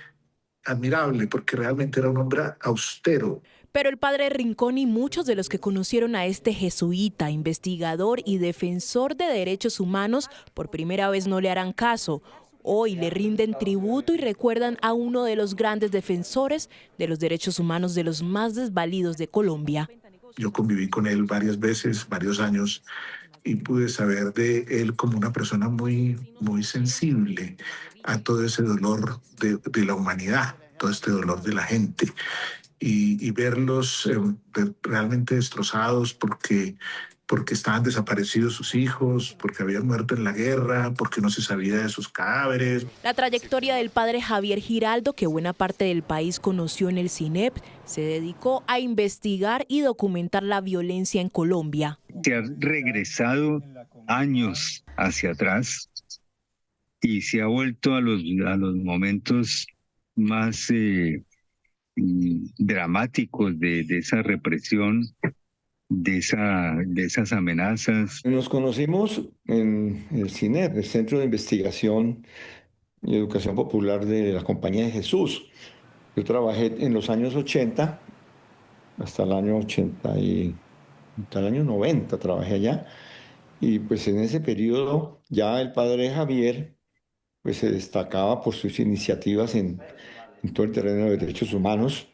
admirable porque realmente era un hombre austero. Pero el padre Rincón y muchos de los que conocieron a este jesuita, investigador y defensor de derechos humanos, por primera vez no le harán caso. Hoy le rinden tributo y recuerdan a uno de los grandes defensores de los derechos humanos de los más desvalidos de Colombia. Yo conviví con él varias veces, varios años, y pude saber de él como una persona muy sensible a todo ese dolor de la humanidad, todo este dolor de la gente. Y verlos realmente destrozados porque estaban desaparecidos sus hijos, porque habían muerto en la guerra, porque no se sabía de sus cadáveres. La trayectoria del padre Javier Giraldo, que buena parte del país conoció en el CINEP, se dedicó a investigar y documentar la violencia en Colombia. Se ha regresado años hacia atrás y se ha vuelto a los momentos más dramáticos de esa represión, de esas amenazas. Nos conocimos en el CINEP, el Centro de Investigación y Educación Popular de la Compañía de Jesús. Yo trabajé en los años 80, hasta el año 90 trabajé allá, y pues en ese periodo ya el padre Javier pues se destacaba por sus iniciativas en todo el terreno de derechos humanos,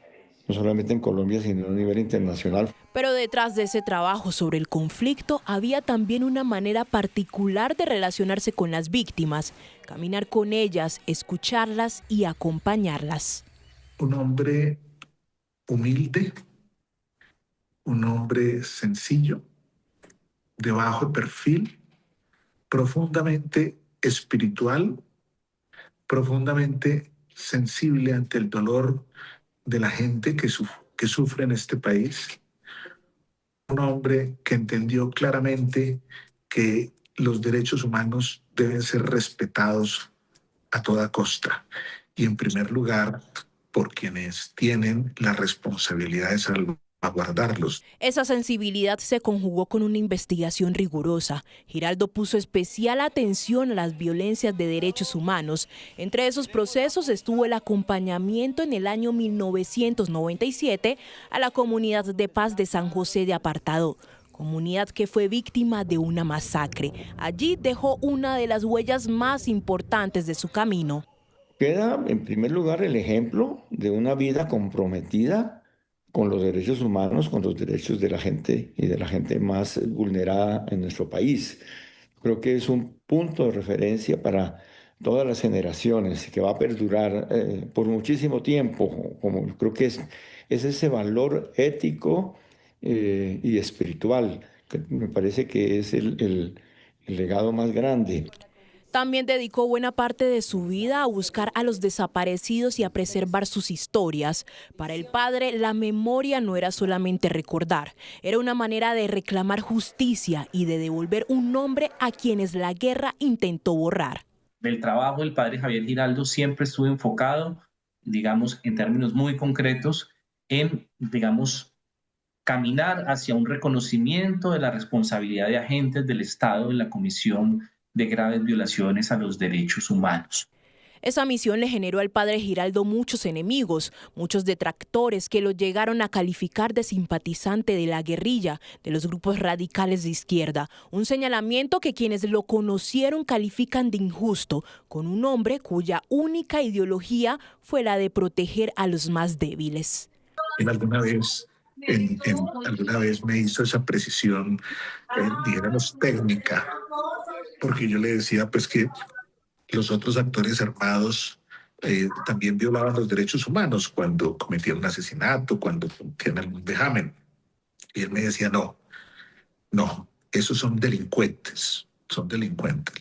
no solamente en Colombia, sino a nivel internacional. Pero detrás de ese trabajo sobre el conflicto había también una manera particular de relacionarse con las víctimas, caminar con ellas, escucharlas y acompañarlas. Un hombre humilde, un hombre sencillo, de bajo perfil, profundamente espiritual, profundamente sensible ante el dolor de la gente que sufre en este país. Un hombre que entendió claramente que los derechos humanos deben ser respetados a toda costa y en primer lugar por quienes tienen la responsabilidad de salvaguardarlos. Esa sensibilidad se conjugó con una investigación rigurosa. Giraldo puso especial atención a las violencias de derechos humanos. Entre esos procesos estuvo el acompañamiento en el año 1997 a la comunidad de paz de San José de Apartado, comunidad que fue víctima de una masacre. Allí dejó una de las huellas más importantes de su camino. Queda en primer lugar el ejemplo de una vida comprometida con los derechos humanos, con los derechos de la gente y de la gente más vulnerada en nuestro país. Creo que es un punto de referencia para todas las generaciones que va a perdurar por muchísimo tiempo. Como creo que es ese valor ético y espiritual, que me parece que es el legado más grande. También dedicó buena parte de su vida a buscar a los desaparecidos y a preservar sus historias. Para el padre, la memoria no era solamente recordar, era una manera de reclamar justicia y de devolver un nombre a quienes la guerra intentó borrar. Del trabajo del padre Javier Giraldo siempre estuvo enfocado, digamos, en términos muy concretos, en, digamos, caminar hacia un reconocimiento de la responsabilidad de agentes del Estado en la comisión de graves violaciones a los derechos humanos. Esa misión le generó al padre Giraldo muchos enemigos, muchos detractores que lo llegaron a calificar de simpatizante de la guerrilla, de los grupos radicales de izquierda. Un señalamiento que quienes lo conocieron califican de injusto, con un hombre cuya única ideología fue la de proteger a los más débiles. Alguna vez me hizo esa precisión, digamos, técnica, porque yo le decía pues que los otros actores armados también violaban los derechos humanos cuando cometían un asesinato, cuando cometían algún vejamen. Y él me decía, no, esos son delincuentes.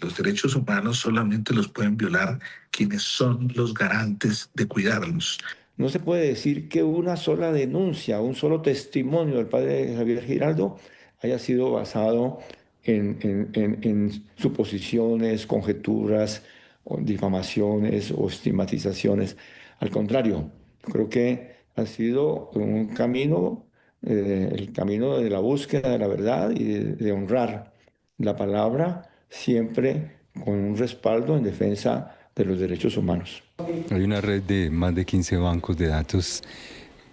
Los derechos humanos solamente los pueden violar quienes son los garantes de cuidarlos. No se puede decir que una sola denuncia, un solo testimonio del padre Javier Giraldo haya sido basado en suposiciones, conjeturas, o difamaciones o estigmatizaciones. Al contrario, creo que ha sido un camino, el camino de la búsqueda de la verdad y de honrar la palabra, siempre con un respaldo en defensa de los derechos humanos. Hay una red de más de 15 bancos de datos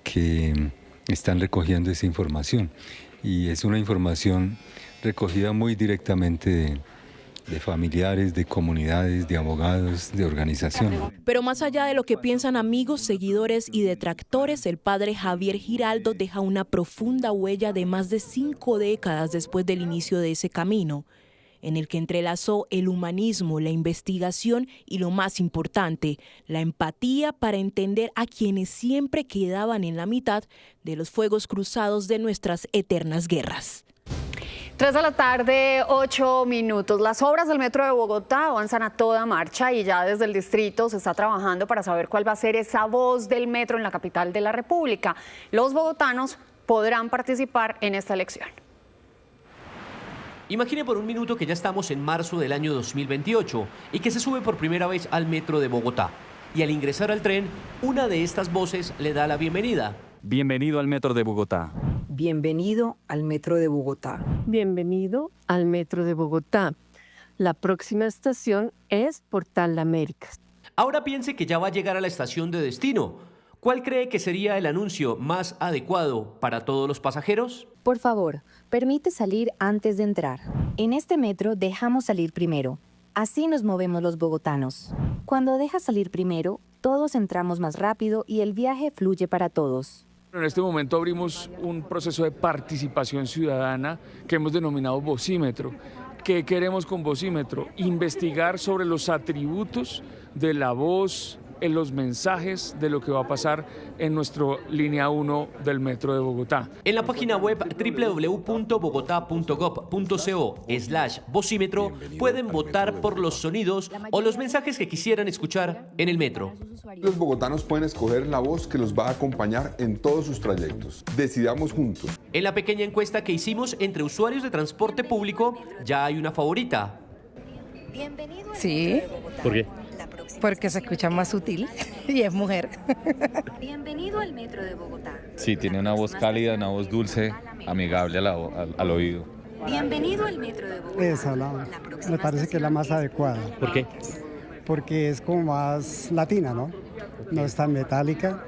que están recogiendo esa información y es una información recogida muy directamente de familiares, de comunidades, de abogados, de organizaciones. Pero más allá de lo que piensan amigos, seguidores y detractores, el padre Javier Giraldo deja una profunda huella de más de 5 décadas después del inicio de ese camino, en el que entrelazó el humanismo, la investigación y, lo más importante, la empatía para entender a quienes siempre quedaban en la mitad de los fuegos cruzados de nuestras eternas guerras. 3 de la tarde, 8 minutos. Las obras del Metro de Bogotá avanzan a toda marcha y ya desde el distrito se está trabajando para saber cuál va a ser esa voz del metro en la capital de la República. Los bogotanos podrán participar en esta elección. Imagine por un minuto que ya estamos en marzo del año 2028 y que se sube por primera vez al Metro de Bogotá. Y al ingresar al tren, una de estas voces le da la bienvenida. Bienvenido al Metro de Bogotá. Bienvenido al Metro de Bogotá. Bienvenido al Metro de Bogotá. La próxima estación es Portal Américas. Ahora piense que ya va a llegar a la estación de destino. ¿Cuál cree que sería el anuncio más adecuado para todos los pasajeros? Por favor, permite salir antes de entrar. En este metro dejamos salir primero. Así nos movemos los bogotanos. Cuando dejas salir primero, todos entramos más rápido y el viaje fluye para todos. En este momento abrimos un proceso de participación ciudadana que hemos denominado Vocímetro. ¿Qué queremos con Vocímetro? Investigar sobre los atributos de la voz, en los mensajes de lo que va a pasar en nuestro línea 1 del Metro de Bogotá. En la página web www.bogotá.gov.co/vocímetro pueden votar por los sonidos o los mensajes que quisieran escuchar en el metro. Los bogotanos pueden escoger la voz que los va a acompañar en todos sus trayectos. Decidamos juntos. En la pequeña encuesta que hicimos entre usuarios de transporte público, ya hay una favorita. Sí. ¿Por qué? Porque se escucha más sutil y es mujer. Bienvenido al Metro de Bogotá. Sí, tiene una voz cálida, una voz dulce, amigable al oído. Bienvenido al Metro de Bogotá. Esa me parece que es la más adecuada. ¿Por qué? Porque es como más latina, ¿no? No es tan metálica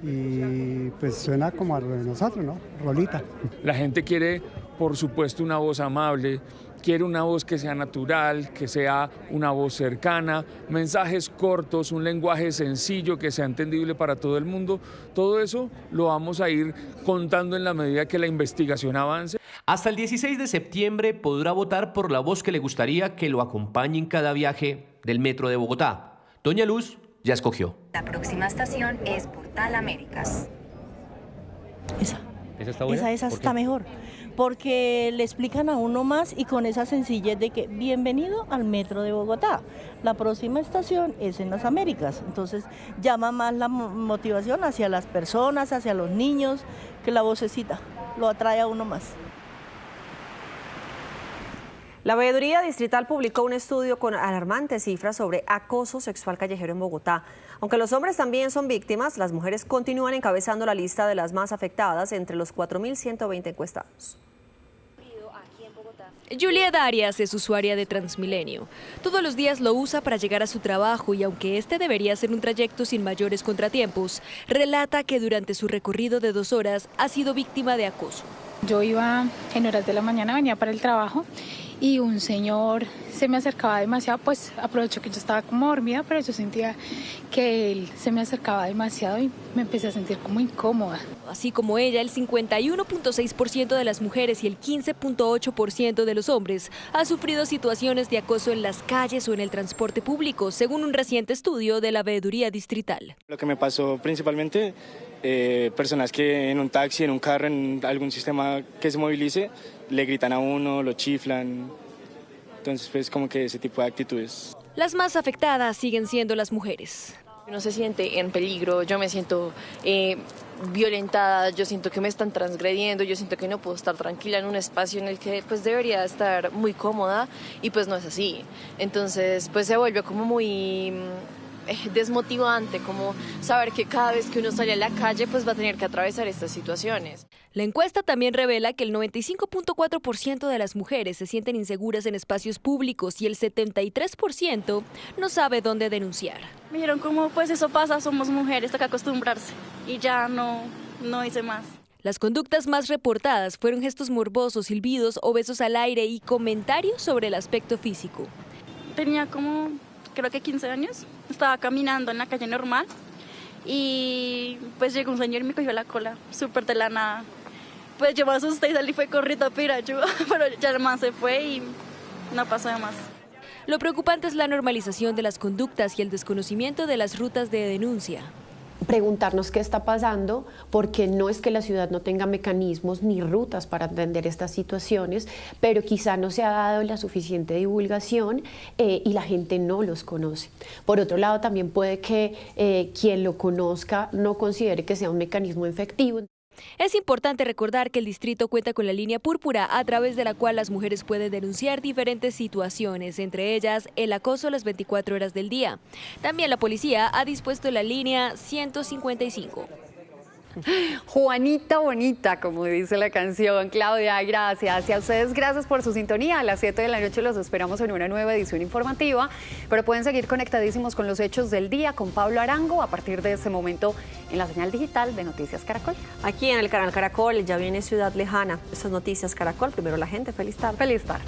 y pues suena como a lo de nosotros, ¿no? Rolita. La gente quiere, por supuesto, una voz amable, quiere una voz que sea natural, que sea una voz cercana, mensajes cortos, un lenguaje sencillo que sea entendible para todo el mundo. Todo eso lo vamos a ir contando en la medida que la investigación avance. Hasta el 16 de septiembre podrá votar por la voz que le gustaría que lo acompañe en cada viaje del Metro de Bogotá. Doña Luz ya escogió. La próxima estación es Portal Américas. ¿Esa está buena? Esa está mejor, porque le explican a uno más y con esa sencillez de que bienvenido al Metro de Bogotá. La próxima estación es en las Américas, entonces llama más la motivación hacia las personas, hacia los niños, que la vocecita lo atrae a uno más. La Veeduría Distrital publicó un estudio con alarmantes cifras sobre acoso sexual callejero en Bogotá. Aunque los hombres también son víctimas, las mujeres continúan encabezando la lista de las más afectadas entre los 4.120 encuestados. Juliet Arias es usuaria de Transmilenio. Todos los días lo usa para llegar a su trabajo y aunque este debería ser un trayecto sin mayores contratiempos, relata que durante su recorrido de 2 horas ha sido víctima de acoso. Yo iba en horas de la mañana, venía para el trabajo y un señor se me acercaba demasiado, pues aprovecho que yo estaba como dormida, pero yo sentía que él se me acercaba demasiado y me empecé a sentir como incómoda. Así como ella, el 51.6% de las mujeres y el 15.8% de los hombres ha sufrido situaciones de acoso en las calles o en el transporte público, según un reciente estudio de la Veeduría Distrital. Lo que me pasó principalmente, personas que en un taxi, en un carro, en algún sistema que se movilice, le gritan a uno, lo chiflan, entonces pues como que ese tipo de actitudes. Las más afectadas siguen siendo las mujeres. Uno se siente en peligro, yo me siento violentada, yo siento que me están transgrediendo, yo siento que no puedo estar tranquila en un espacio en el que pues debería estar muy cómoda y pues no es así. Entonces pues se vuelve como muy desmotivante, como saber que cada vez que uno sale a la calle pues va a tener que atravesar estas situaciones. La encuesta también revela que el 95.4% de las mujeres se sienten inseguras en espacios públicos y el 73% no sabe dónde denunciar. Me dijeron, ¿cómo pues eso pasa? Somos mujeres, toca acostumbrarse. Y ya no hice más. Las conductas más reportadas fueron gestos morbosos, silbidos o besos al aire y comentarios sobre el aspecto físico. Tenía como, creo que 15 años. Estaba caminando en la calle normal y pues llegó un señor y me cogió la cola, súper de la nada. Pues yo me asusté y salí, fue corriendo a pedir ayuda, pero ya el man se fue y no pasó de más. Lo preocupante es la normalización de las conductas y el desconocimiento de las rutas de denuncia. Preguntarnos qué está pasando, porque no es que la ciudad no tenga mecanismos ni rutas para atender estas situaciones, pero quizá no se ha dado la suficiente divulgación y la gente no los conoce. Por otro lado, también puede que quien lo conozca no considere que sea un mecanismo efectivo. Es importante recordar que el distrito cuenta con la línea púrpura a través de la cual las mujeres pueden denunciar diferentes situaciones, entre ellas el acoso a las 24 horas del día. También la policía ha dispuesto la línea 155. Juanita bonita, como dice la canción. Claudia, gracias. Y a ustedes, gracias por su sintonía. A las 7 de la noche los esperamos en una nueva edición informativa, pero pueden seguir conectadísimos con los hechos del día con Pablo Arango a partir de este momento en la señal digital de Noticias Caracol. Aquí en el canal Caracol ya viene Ciudad Lejana. Estas Noticias Caracol. Primero la gente. Feliz tarde. Feliz tarde.